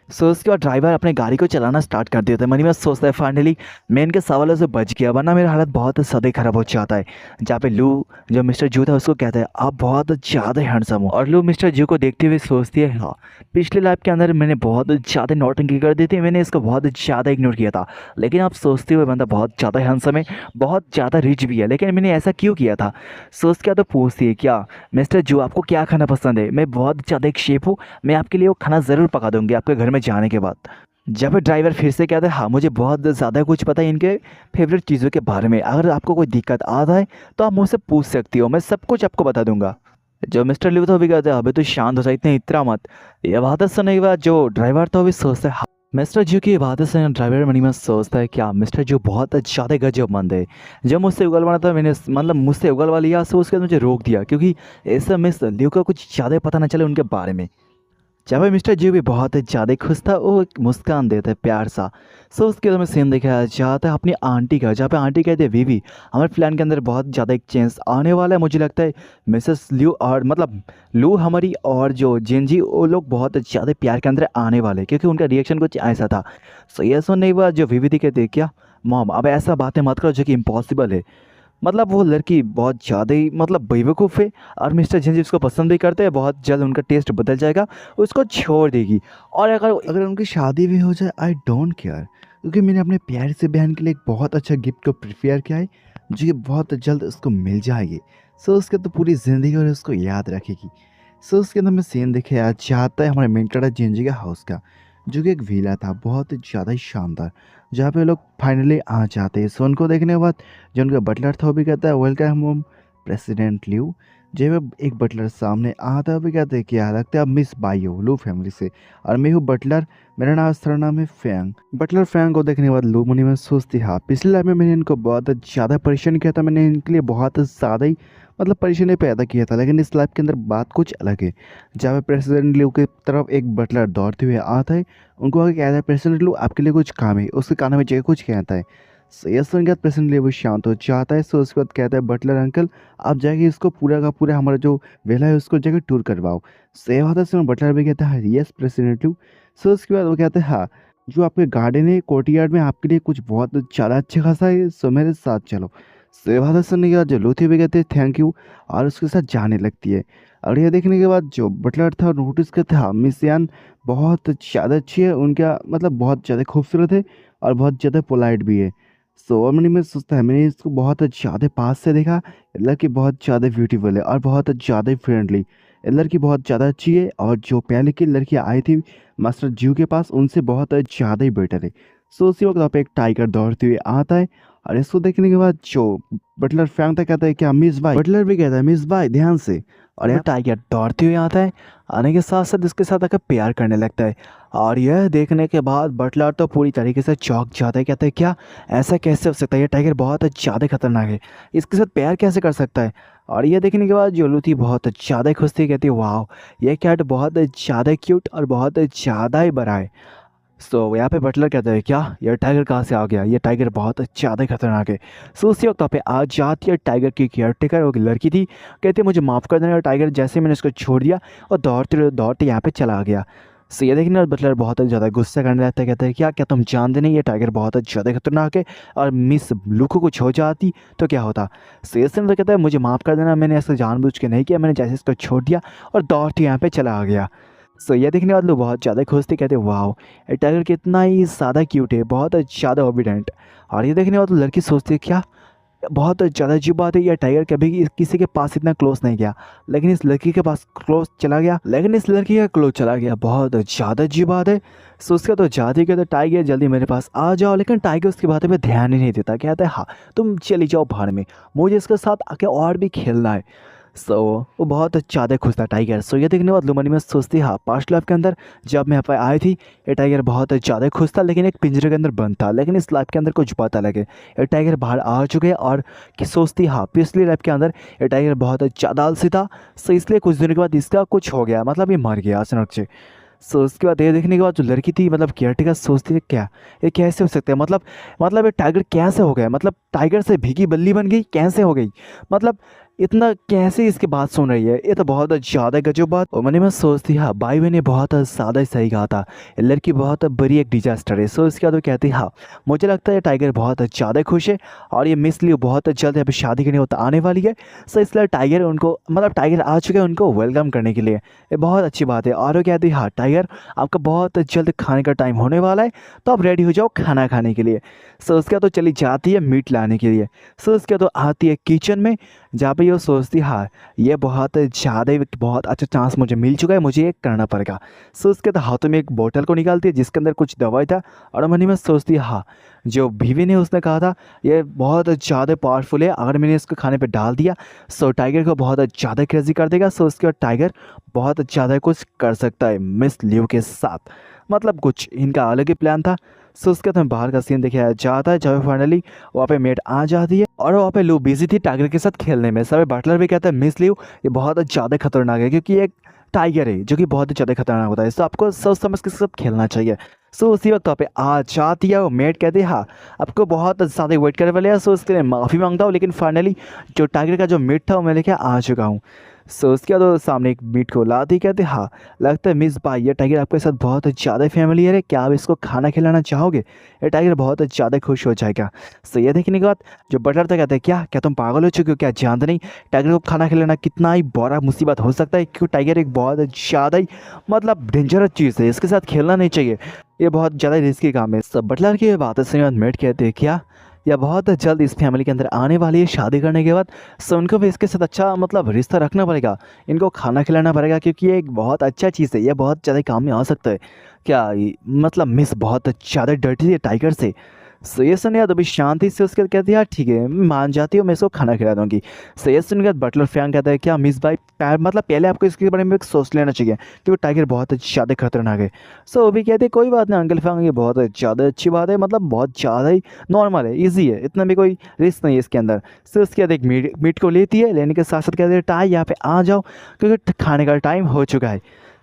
Speaker 1: सो उसके बाद ड्राइवर अपने गाड़ी को चलाना स्टार्ट कर देता है। मनी में सोचता है फाइनली मैं इनके सवालों से बच गया वरना मेरा हालत बहुत ज़्यादा खराब हो जाता है। जहाँ पे लू जो मिस्टर जू था उसको कहता है आप बहुत ज़्यादा हैंडसम हो और लू मिस्टर जू को देखते हुए सोचती है हाँ पिछले लाइफ के अंदर मैंने बहुत ज़्यादा नौटंकी कर दी थी, मैंने इसको बहुत ज़्यादा इग्नोर किया था, लेकिन आप सोचते हुए बंदा बहुत ज़्यादा हैंडसम है बहुत ज़्यादा रिच भी है, लेकिन मैंने ऐसा क्यों किया था। सोच क्या तो पूछती है क्या मिस्टर जू आपको क्या खाना पसंद है, मैं बहुत ज़्यादा एक शेफ हूँ, मैं आपके लिए वो खाना ज़रूर पका दूंगी आपके घर में जाने के बाद। जब ड्राइवर फिर से कहता है हाँ मुझे बहुत ज़्यादा कुछ पता है इनके फेवरेट चीज़ों के बारे में, अगर आपको कोई दिक्कत आता है तो आप मुझसे पूछ सकती हो, मैं सब कुछ आपको बता दूंगा। जो मिस्टर लिव था वो भी कहते हैं अभी तो शांत हो जाए इतने इतना मत। ये बात सुनने के बाद जो ड्राइवर था वो भी सोचता है हाँ मिस्टर जू की बातें सुन ड्राइवर मनी में सोचता है क्या मिस्टर जू बहुत ज़्यादा गजबमंद है, जब मुझसे उगलवाना था मैंने मतलब मुझसे उगलवा लिया सो उसके बाद मुझे रोक दिया क्योंकि ऐसा मिस लिव का कुछ ज़्यादा पता ना चले उनके बारे में। जब मिस्टर जी भी बहुत ज़्यादा खुश था वो एक मुस्कान देता है प्यार सा। सो उसके बाद में सीन दिखाया जाता है अपनी आंटी का, जहाँ पे आंटी कहते हैं वीवी हमारे प्लान के अंदर बहुत ज़्यादा एक चेंज आने वाला है, मुझे लगता है मिसेस ल्यू और मतलब लू हमारी और जो जिन जी वो लोग बहुत ज़्यादा प्यार के अंदर आने वाले हैं, क्योंकि उनका रिएक्शन कुछ ऐसा था। सो ये सुनने के बाद जो वीवी थी कहते हैं क्या मॉम अब ऐसा बातें मत करो जो कि इम्पॉसिबल है, मतलब वो लड़की बहुत ज़्यादा ही मतलब बेवकूफ़ है और मिस्टर जिन उसको पसंद भी करते हैं, बहुत जल्द उनका टेस्ट बदल जाएगा उसको छोड़ देगी और अगर अगर उनकी शादी भी हो जाए आई डोंट केयर, क्योंकि मैंने अपने प्यार से बहन के लिए एक बहुत अच्छा गिफ्ट को प्रिपेयर किया है जो कि बहुत जल्द उसको मिल जाएगी। सो उसके तो पूरी ज़िंदगी और उसको याद रखेगी। सो उसके अंदर में सीन देखे आज चाहता है हमारे मेंटड़ा जिंजी का हाउस का, जो कि एक विला था बहुत ही ज़्यादा ही शानदार, जहाँ पे लोग फाइनली आ जाते हैं। सो उनको देखने के बाद जो उनका बटलर था वो भी कहता है वेलकम होम प्रेसिडेंट ल्यू। जब एक बटलर सामने आता है वो भी कहते हैं क्या लगता है अब मिस बाई हो लू फैमिली से और मैं हूँ बटलर, मेरा नाम सरनाम है फैंग। बटलर फैंग को देखने के बाद लू मुनी में सोचती हाँ पिछले लाइफ में मैंने इनको बहुत ज़्यादा परेशान किया था, मैंने इनके लिए बहुत ज़्यादा ही मतलब परेशानी पैदा किया था। लेकिन इस लाइफ के अंदर बात कुछ अलग है। जहाँ पे प्रेसिडेंट लियो की तरफ एक बटलर दौड़ते हुए आता है, उनको आगे कहता है प्रेसिडेंट लियो आपके लिए कुछ काम है, उसके कानों में जगह कुछ कहता है। सो ये सुन के बाद प्रेसिडेंट लियो शांत हो जाता है। सो उसके बाद कहता है बटलर अंकल आप जाके इसको पूरा का पूरा हमारा जो वेला है उसको जगह टूर करवाओ। सो ये बात है सुनो, बटलर भी कहता है यस प्रेसिडेंट लियो। सो उसके बाद वो कहते हैं हाँ, जो आपके गार्डन है कोर्टयार्ड में आपके लिए कुछ बहुत ज़्यादा अच्छा खासा है, सो मेरे साथ चलो। सो ये बात सुनने के बाद जो लूथी भी कहते हैं थैंक यू, और उसके साथ जाने लगती है। और ये देखने के बाद जो बटलर था नोटिस करता है मिस यान बहुत ज़्यादा अच्छी है, उनका मतलब बहुत ज़्यादा खूबसूरत है और बहुत ज़्यादा पोलाइट भी है। सो मन में सोचता है मैंने इसको बहुत ज़्यादा पास से देखा, लड़की बहुत ज़्यादा ब्यूटीफुल है और बहुत ज़्यादा फ्रेंडली, लड़की बहुत ज़्यादा अच्छी है, और जो पहले की लड़की आई थी मास्टर जीव के पास उनसे बहुत ज़्यादा ही बेटर है। सो उसी वक्त वहाँ पे एक टाइगर दौड़ते हुए आता है, और इसको देखने के बाद जो बटलर फ्रैंक था कहता है क्या मिस भाई, बटलर भी कहता है मिस भाई ध्यान से, और यहाँ टाइगर दौड़ते हुए आता है। आने के साथ साथ इसके साथ आकर प्यार करने लगता है। और यह देखने के बाद बटलर तो पूरी तरीके से चौंक जाता है, कहता है क्या ऐसा कैसे हो सकता है, ये टाइगर बहुत ज़्यादा खतरनाक है, इसके साथ प्यार कैसे कर सकता है। और यह देखने के बाद जो लूथी बहुत ज़्यादा खुश थी, कहती है वाह ये कैट बहुत ज़्यादा क्यूट और बहुत ज़्यादा ही बड़ा है। सो यहाँ पे बटलर कहता है क्या ये टाइगर कहाँ से आ गया, ये टाइगर बहुत ज़्यादा खतरनाक है। सो उसी वक्त वहाँ पे आ जाती है टाइगर की केयरटेकर, वो लड़की थी, कहती है मुझे माफ़ कर देना। और टाइगर जैसे मैंने उसको छोड़ दिया और दौड़ते दौड़ते यहाँ पे चला गया। सो ये देखने बटलर बहुत ज़्यादा गुस्सा करने लगता है, कहता है क्या क्या तुम जानते नहीं ये टाइगर बहुत ज़्यादा खतरनाक है, और मिस लूको कुछ हो जाती तो क्या होता। सो ये सुन तो कहता है मुझे माफ़ कर देना, मैंने ऐसा जानबूझ के नहीं किया, मैंने जैसे इसको छोड़ दिया और दौड़ते यहाँ पे चला आ गया। सो ये देखने के बाद लोग बहुत ज़्यादा खुश थे, कहते वाह ये टाइगर कितना ही ज़्यादा क्यूट है, बहुत ज़्यादा ओबीडेंट। और ये देखने के बाद लड़की सोचती है क्या बहुत ज़्यादा अजीब बात है, यह टाइगर कभी किसी के पास इतना क्लोज नहीं गया, लेकिन इस लड़की के पास क्लोज चला गया, लेकिन इस लड़की का क्लोज चला गया, बहुत ज़्यादा अजीब बात है। सो उसका तो जाते ही कहते टाइगर जल्दी मेरे पास आ जाओ, लेकिन टाइगर उसकी बातों पे ध्यान ही नहीं देता, कहता है हाँ तुम चली जाओ बाहर में, मुझे इसके साथ आके और भी खेलना है। सो वो बहुत ज़्यादा खुश था टाइगर। सो ये देखने के बाद लुमनी में सोचती हाँ पास्ट लाइफ के अंदर जब मैं यहाँ पर आई थी ये टाइगर बहुत ज़्यादा खुश था, लेकिन एक पिंजरे के अंदर बंद था, लेकिन इस लाइफ के अंदर कुछ बात अलग है, ये टाइगर बाहर आ चुके हैं। और कि सोचती हाँ पिछली लाइफ के अंदर ये टाइगर बहुत ज़्यादा आलसी था, सो इसलिए कुछ दिनों के बाद इसका कुछ हो गया, मतलब ये मर गया अचानक से। सो उसके बाद ये देखने के बाद जो लड़की थी मतलब केयरटेकर सोचती है क्या ये कैसे हो सकता है, मतलब ये टाइगर कैसे हो गया, मतलब टाइगर से भीगी बल्ली बन गई कैसे हो गई, मतलब इतना कैसे इसकी बात सुन रही है, ये तो बहुत ज़्यादा गजब बात। और मैंने मैं सोचती हाँ भाई मैंने बहुत ज़्यादा सही कहा था, ये लड़की बहुत बड़ी एक डिजास्टर है। सो इसके बाद वो कहती हाँ मुझे लगता है टाइगर बहुत ज़्यादा खुश है, और ये मिस लियो बहुत जल्द अभी शादी करने होता आने वाली है। सो इसलिए टाइगर उनको मतलब टाइगर आ चुके हैं उनको वेलकम करने के लिए, ये बहुत अच्छी बात है। और वो कहती है हाँ टाइगर आपका बहुत जल्द खाने का टाइम होने वाला है, तो आप रेडी हो जाओ खाना खाने के लिए। सो उसके बाद तो चली जाती है मीट लाने के लिए। सो उसके बाद तो आती है किचन में, जहाँ पे ये सोचती हाँ ये बहुत ज़्यादा बहुत अच्छा चांस मुझे मिल चुका है, मुझे ये करना पड़ेगा। सो उसके बाद हाथों में एक बोतल को निकालती है जिसके अंदर कुछ दवाई था, और मन में सोचती है हाँ जो बीवी ने उसने कहा था ये बहुत ज़्यादा पावरफुल है, अगर मैंने इसको खाने पे डाल दिया सो टाइगर को बहुत ज़्यादा क्रेजी कर देगा। सो उसके बाद टाइगर बहुत ज़्यादा कुछ कर सकता है मिस लियो के साथ, मतलब कुछ इनका अलग ही प्लान था। सो उसके बाद हमें बाहर का सीन दिखाया जाता है जब फाइनली वहाँ पे मेड आ जाती है, और वहाँ पे लू बिजी थी टाइगर के साथ खेलने में। सब बटलर भी कहता है मिस लियो ये बहुत ज़्यादा खतरनाक है, क्योंकि एक टाइगर है जो कि बहुत ही ज़्यादा खतरनाक होता है, तो आपको सोच समझ के साथ खेलना चाहिए। सो उसी वक्त वहाँ पे आ जाती है वो मेड, कहती है हाँ आपको बहुत ज़्यादा वेट करने वाले हैं, सो उसके लिए माफ़ी मांगता हूँ, लेकिन फाइनली जो टाइगर का जो मीट था वो मैं लेके आ चुका हूँ। सो उसके बाद वो सामने एक मीट को लाती, कहते हाँ लगता है मिस भाई ये टाइगर आपके साथ बहुत ज़्यादा फैमिलियर है, क्या आप इसको खाना खिलाना चाहोगे, ये टाइगर बहुत ज़्यादा खुश हो जाएगा। सो ये देखने के बाद जो बटलर था कहते हैं क्या तुम पागल हो चुके हो, क्या जानते नहीं टाइगर को खाना खिलाना कितना ही बड़ा मुसीबत हो सकता है, क्योंकि टाइगर एक बहुत ज़्यादा ही मतलब डेंजरस चीज़ है, इसके साथ खेलना नहीं चाहिए, ये बहुत ज़्यादा रिस्की काम है। सब बटलर की बात सुनने के बाद मेट कहते हैं क्या या बहुत जल्द इस फैमिली के अंदर आने वाली है शादी करने के बाद, सो उनको भी इसके साथ अच्छा मतलब रिश्ता रखना पड़ेगा, इनको खाना खिलाना पड़ेगा, क्योंकि ये एक बहुत अच्छा चीज़ है, ये बहुत ज़्यादा काम में आ सकता है। क्या मतलब मिस बहुत ज़्यादा डरती है टाइगर से। सो ये सुन यार अभी शांति से उसके बाद कहती है यार ठीक है मैं मान जाती हूँ, मैं इसको खाना खिला दूंगी। सो ये सुन के बाद बटलर फैंग कहता है क्या मिस भाई मतलब पहले आपको इसके बारे में सोच लेना चाहिए क्योंकि टाइगर बहुत ज़्यादा खतरनाक है। सो वो भी कहते हैं कोई बात नहीं अंकल फैंग, ये बहुत ज़्यादा अच्छी बात है, मतलब बहुत ज़्यादा ही नॉर्मल है, ईजी है, इतना भी कोई रिस्क नहीं है इसके अंदर। सो उसके बाद एक मीट को लेती है, लेने के साथ साथ कहते हैं टाई यहाँ पे आ जाओ क्योंकि खाने का टाइम हो चुका है।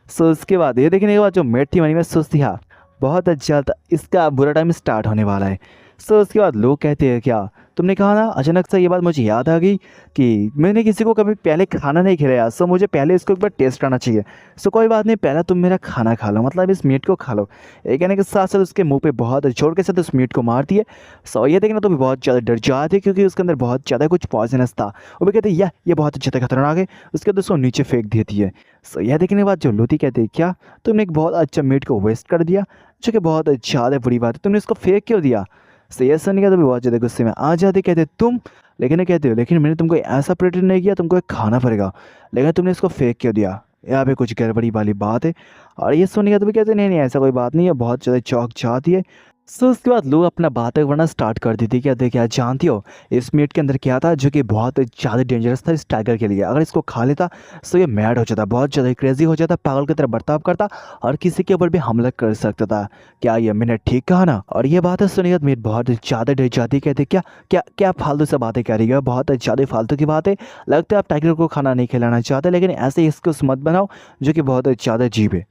Speaker 1: सो उसके बाद ये देखने के बाद जो मेट थी मनी में सोचती हाँ बहुत अच्छा था, इसका बुरा टाइम स्टार्ट होने वाला है। सो उसके बाद लोग कहते हैं क्या तुमने कहा ना, अचानक से ये बात मुझे याद आ गई कि मैंने किसी को कभी पहले खाना नहीं खिलाया, सो मुझे पहले इसको एक बार टेस्ट करना चाहिए। सो कोई बात नहीं, पहले तुम मेरा खाना खा लो, मतलब इस मीट को खा लो। ये कहने के साथ साथ उसके मुंह पे बहुत जोर के साथ उस मीट को मारती है। सो ये देखना तो भी बहुत ज़्यादा डर जाती है क्योंकि उसके अंदर बहुत ज़्यादा कुछ पॉइजनस था। वो भी कहते हैं ये बहुत ज़्यादा खतरनाक है, उसके बाद उसको नीचे फेंक देती है। सो यह देखने के बाद जो लूती कहते हैं क्या तुमने एक बहुत अच्छा मीट को वेस्ट कर दिया, जो कि बहुत ज़्यादा बुरी बात है, तुमने इसको फेंक क्यों दिया। सो ये सुन के तो भी बहुत ज़्यादा गुस्से में आ जाते, कहते तुम, लेकिन ये कहते हो लेकिन मैंने तुमको ऐसा प्रेटेंड नहीं किया, तुमको ये खाना पड़ेगा, लेकिन तुमने इसको फेंक क्यों दिया, यहाँ पे कुछ गड़बड़ी वाली बात है। और ये सुन के तो भी कहते नहीं नहीं ऐसा कोई बात नहीं है, बहुत ज़्यादा चौंक जाती है। सो उसके बाद लोग अपना बातें करना स्टार्ट कर दी थी, क्या देखिए जानती हो इस मीट के अंदर क्या था जो कि बहुत ज़्यादा डेंजरस था इस टाइगर के लिए, अगर इसको खा लेता तो ये मैड हो जाता, बहुत ज़्यादा क्रेजी हो जाता, पागल की तरह बर्ताव करता और किसी के ऊपर भी हमला कर सकता था। क्या ये मैंने ठीक कहा ना। और ये बातें सुनिए मीट बहुत ज़्यादा डर जाती, कहते क्या क्या क्या फालतू से बातें कर रही है, बहुत ज़्यादा फालतू की बातें, लगता है आप टाइगर को खाना नहीं खिलाना चाहते, लेकिन ऐसे इसको मत बनाओ जो कि बहुत ज़्यादा अजीब है।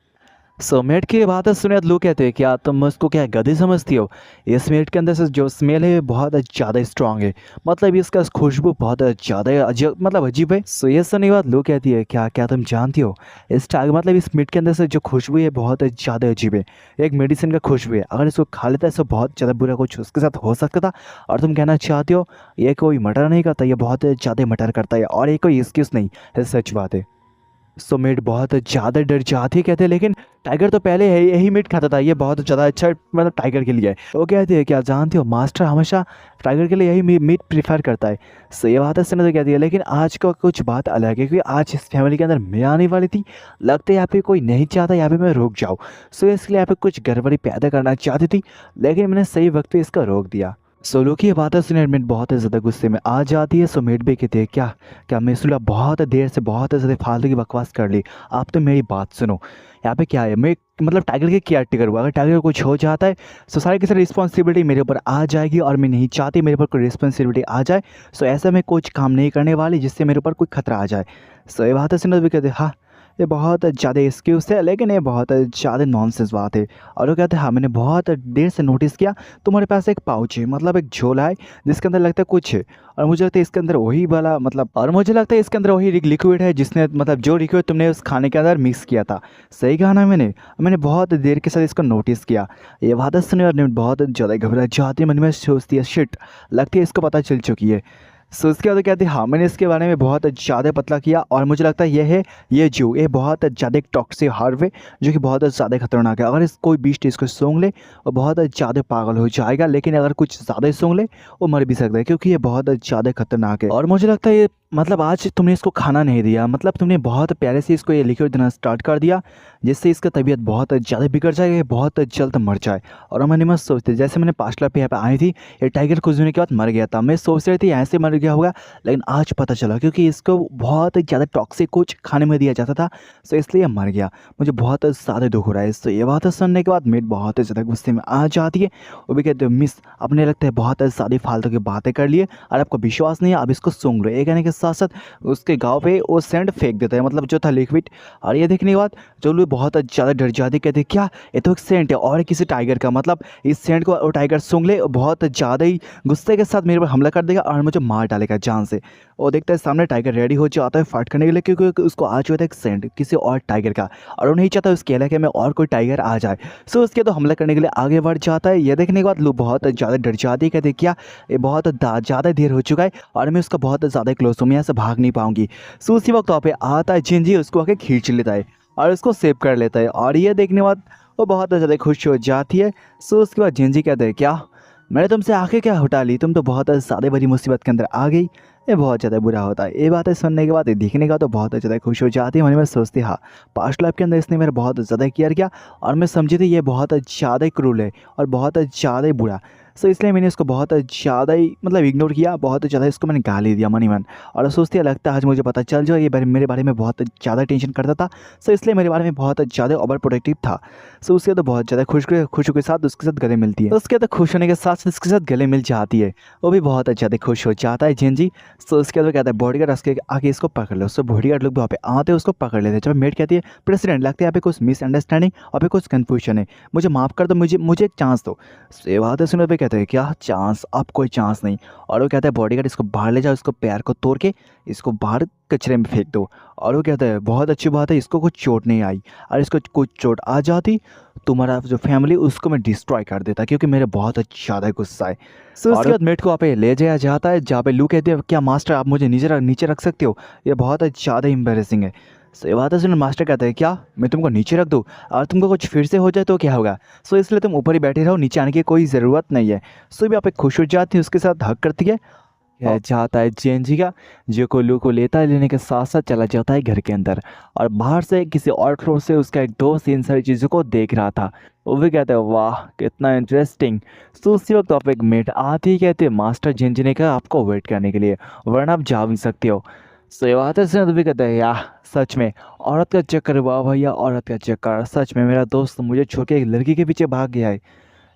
Speaker 1: सो मेट की बात सुने तो लोग कहते हैं क्या तुम उसको क्या गधे समझती हो, इस मेट के अंदर से जो स्मेल है बहुत ज़्यादा स्ट्रांग है, मतलब इसका खुशबू बहुत ज़्यादा अजीब, मतलब अजीब है। सो ये सुनने के बाद लोग कहती है क्या क्या तुम जानती हो इस टाइगर, मतलब इस मीट के अंदर से जो खुशबू है बहुत ज़्यादा अजीब है, एक मेडिसिन का खुशबू है, अगर इसको खा लेता है तो बहुत ज़्यादा बुरा कुछ उसके साथ हो सकता था। और तुम कहना चाहते हो ये कोई मर्डर नहीं करता, ये बहुत ज़्यादा मर्डर करता है और ये कोई एक्सक्यूज़ नहीं है, सच बात है। सो मीट बहुत ज़्यादा डर जाती, कहते हैं लेकिन टाइगर तो पहले यही मीट खाता था, ये बहुत ज़्यादा अच्छा मतलब टाइगर के लिए है। वो कहते हैं क्या जानते हो मास्टर हमेशा टाइगर के लिए यही मीट प्रीफर करता है। सो ये बात सुनने तो कहती है लेकिन आज का कुछ बात अलग है क्योंकि आज इस फैमिली के अंदर मैं आने वाली थी, लगता है यहाँ पे कोई नहीं चाहता यहाँ पे मैं रुक जाऊँ। सो इसलिए यहाँ पे कुछ गड़बड़ी पैदा करना चाहती थी, लेकिन मैंने सही वक्त पे इसका रोक दिया। सोलो की ये बातें सुने एडमिट बहुत ज़्यादा गुस्से में आ जाती है। सो मेट भी कहते हैं क्या क्या मिसुला बहुत देर से बहुत ज़्यादा फालतू की बकवास कर ली, आप तो मेरी बात सुनो। यहाँ पे क्या है, मैं मतलब टाइगर के केयर टेकर हुआ, अगर टाइगर को कुछ हो जाता है सो सारी की सारी रिस्पॉन्सिबिलिटी मेरे ऊपर आ जाएगी और मैं नहीं चाहती मेरे ऊपर कोई रिस्पॉन्सिबिलिटी आ जाए। सो ऐसा मैं कुछ काम नहीं करने वाली जिससे मेरे ऊपर कोई खतरा आ जाए। सो ये बातें सुने भी कहते हाँ ये बहुत ज़्यादा एक्सक्यूज़ है, लेकिन ये बहुत ज़्यादा नॉनसेंस बात है। और वो कहते हैं हाँ मैंने बहुत देर से नोटिस किया तुम्हारे पास एक पाउच है, मतलब एक झोला है जिसके अंदर लगता है कुछ है, और मुझे लगता है इसके अंदर वही वाला मतलब, और मुझे लगता है इसके अंदर वही लिक्विड है जिसने मतलब जो लिक्विड तुमने उस खाने के अंदर मिक्स किया था। सही कहा ना मैंने मैंने बहुत देर के साथ इसको नोटिस किया। ये बात सुनने और बहुत ज़्यादा घबरा जाती है, मन में सोचती है शिट, लगती है इसको पता चल चुकी है। सो उसके बाद कहते हैं हाँ मैंने इसके बारे में बहुत ज़्यादा पतला किया और मुझे लगता है ये जू ये बहुत ज़्यादा एक टॉक्सिक हार्व है जो कि बहुत ज़्यादा खतरनाक है, अगर इस कोई बीस्ट इसको सूंघ ले वो बहुत ज़्यादा पागल हो जाएगा, लेकिन अगर कुछ ज़्यादा ही सूंघ ले वो मर भी सकता है क्योंकि ये बहुत ज़्यादा खतरनाक है। और मुझे लगता है ये मतलब आज तुमने इसको खाना नहीं दिया, मतलब तुमने बहुत प्यारे से इसको ये लिक्विड देना स्टार्ट कर दिया जिससे इसका तबीयत बहुत ज़्यादा बिगड़ जाए, ये बहुत जल्द मर जाए। और मैंने मत सोचते जैसे मैंने पास्ट लाइफ पे यहाँ पे आई थी ये टाइगर कुछ दिनों के बाद मर गया था, मैं सोच रही थी ऐसे मर गया होगा, लेकिन आज पता चला क्योंकि इसको बहुत ज़्यादा टॉक्सिक कुछ खाने में दिया जाता था, सो इसलिए मर गया। मुझे बहुत ज़्यादा दुख हो रहा है। सो ये बात सुनने के बाद मीट बहुत ज़्यादा गुस्से में आ जाती है। वो भी कहते हो मिस अपने लगता है बहुत ज़्यादा फालतू की बातें कर लिए और आपको विश्वास नहीं है, अब इसको सूंघ लो। ये कहने के साथ साथ उसके गाँव पे वो सेंट फेंक देता है, मतलब जो था लिक्विड। और ये देखने के बाद जो लोग बहुत ज़्यादा डर जाते, कहते क्या ये तो एक सेंट है और किसी टाइगर का, मतलब इस सेंट को वो टाइगर सूंघ ले बहुत ज़्यादा ही गुस्से के साथ मेरे पर हमला कर देगा और मुझे मार डालेगा जान से। वो देखता है सामने टाइगर रेडी हो जाता है फाइट करने के लिए क्योंकि उसको आ चुका था एक सेंट किसी और टाइगर का, और वो नहीं चाहता उसके इलाके में और कोई टाइगर आ जाए। सो उसके तो हमला करने के लिए आगे बढ़ जाता है। यह देखने के बाद लोग बहुत ज़्यादा डर जाते हैं, कहते क्या ये बहुत ज़्यादा देर हो चुका है और मैं उसका बहुत ज़्यादा क्लोज हूँ, मैं यहाँ से भाग नहीं पाऊंगी। सो उसी वक्त वहाँ पे आता है जिंजी, उसको आके खींच लेता है और उसको सेव कर लेता है। और ये देखने के बाद वो बहुत ज़्यादा खुश हो जाती है। सो उसके बाद जिंजी कहते हैं क्या मैंने तुमसे आंखें क्या हटा ली, तुम तो बहुत ज़्यादा बड़ी मुसीबत के अंदर आ गई। ये बहुत ज़्यादा बुरा होता है। ये बातें सुनने के बाद ये दिखने का तो बहुत ज़्यादा खुश हो जाती है, मन में सोचती हाँ पास्ट लाइफ के अंदर इसने मेरा बहुत ज़्यादा केयर किया और मैं समझी थी ये बहुत ज़्यादा क्रूल है और बहुत ज़्यादा बुरा। सो इसलिए मैंने उसको बहुत ज़्यादा ही मतलब इग्नोर किया, बहुत ज़्यादा इसको मैंने गाली दिया मन ही मन। और सोचते लगता है आज मुझे पता चल जाए ये मेरे बारे में बहुत ज़्यादा टेंशन करता था। सो इसलिए मेरे बारे में बहुत ज़्यादा ओवर प्रोटेक्टिव था। सो उसके तो बहुत ज़्यादा खुशी के साथ उसके साथ गले मिलती है। उसके तो खुश होने के साथ साथ उसके साथ गले मिल जाती है, वो भी बहुत ज़्यादा खुश हो जाता है जेनजी। सो उसके बाद वो कहता है बॉडीगार्ड उसके आगे इसको पकड़ लो। सो बॉडीगार्ड लोग वहाँ पे आते हैं, उसको पकड़ लेते हैं। जब मेड कहती है प्रेसिडेंट लगता है यहाँ पे कुछ मिसअंडरस्टैंडिंग और पे कुछ कन्फ्यूजन है, मुझे माफ़ कर दो, मुझे एक चांस दो। सो ये बात सुनो पे कहते हैं क्या चांस, अब कोई चांस नहीं। और वो कहता है बॉडीगार्ड इसको बाहर ले जाओ, इसको पैर को तोड़ के इसको बाहर कचरे में फेंक दो। और वो कहता है बहुत अच्छी बात है, इसको कुछ चोट नहीं आई, और इसको कुछ चोट आ जाती तुम्हारा जो फैमिली उसको मैं डिस्ट्रॉय कर देता, क्योंकि मेरे बहुत ज़्यादा गुस्सा है। सो उसके बाद मेट को वहाँ पे ले जाया जाता है, जहाँ पे लू कहते हैं क्या मास्टर आप मुझे नीचे रख सकते हो, ये बहुत ज़्यादा एम्बेरसिंग है। सो ये बात है सुन, मास्टर कहते हैं क्या मैं तुमको नीचे रख दूँ और तुमको कुछ फिर से हो जाए तो क्या होगा, सो इसलिए तुम ऊपर ही बैठे रहो, नीचे आने की कोई ज़रूरत नहीं है। सो भी यहाँ पे खुश हो जाती है, उसके साथ हक करती है। यह चाहता है जेनजी का, जो को लू को लेता है, लेने के साथ साथ चला जाता है घर के अंदर। और बाहर से किसी और फ्लोर से उसका एक दोस्त इन सारी चीज़ों को देख रहा था, वो भी कहता है वाह कितना इंटरेस्टिंग। तो उसी वक्त आप एक मेट आती ही कहते हैं मास्टर जेनजी ने कहा आपको वेट करने के लिए, वरना आप जा भी सकते हो। सो ये बात है तो भी कहता है यार सच में औरत का चक्कर, वाह भैया औरत का चक्कर, सच में मेरा दोस्त मुझे छोड़ के एक लड़की के पीछे भाग गया है,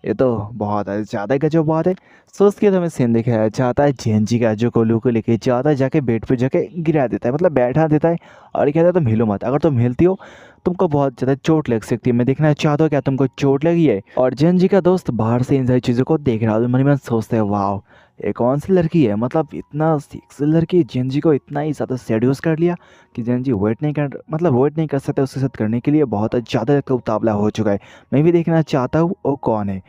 Speaker 1: ये तो बहुत ज़्यादा गजब बात है। सोच के तो हमें सीन दिखाया जाता है जेनजी का, जो कोलू को लेके जाता है, जाके बेड पे जाके गिरा देता है, मतलब बैठा देता है और कहता है तुम हिलो मत, अगर तुम हिलती हो तुमको बहुत ज़्यादा चोट लग सकती है, मैं देखना चाहता हूँ क्या तुमको चोट लगी है। और जेनजी का दोस्त बाहर से इन सारी चीज़ों को देख रहा है, मन ही मन सोचता है वाह ये कौन सी लड़की है, मतलब इतना सेक्सी लड़की जेनजी को इतना ही ज़्यादा सेड्यूस कर लिया कि जेनजी वेट नहीं कर सकता उसके साथ करने के लिए, बहुत ज़्यादा उतावला हो चुका है। मैं भी देखना चाहता हूँ वो कौन है,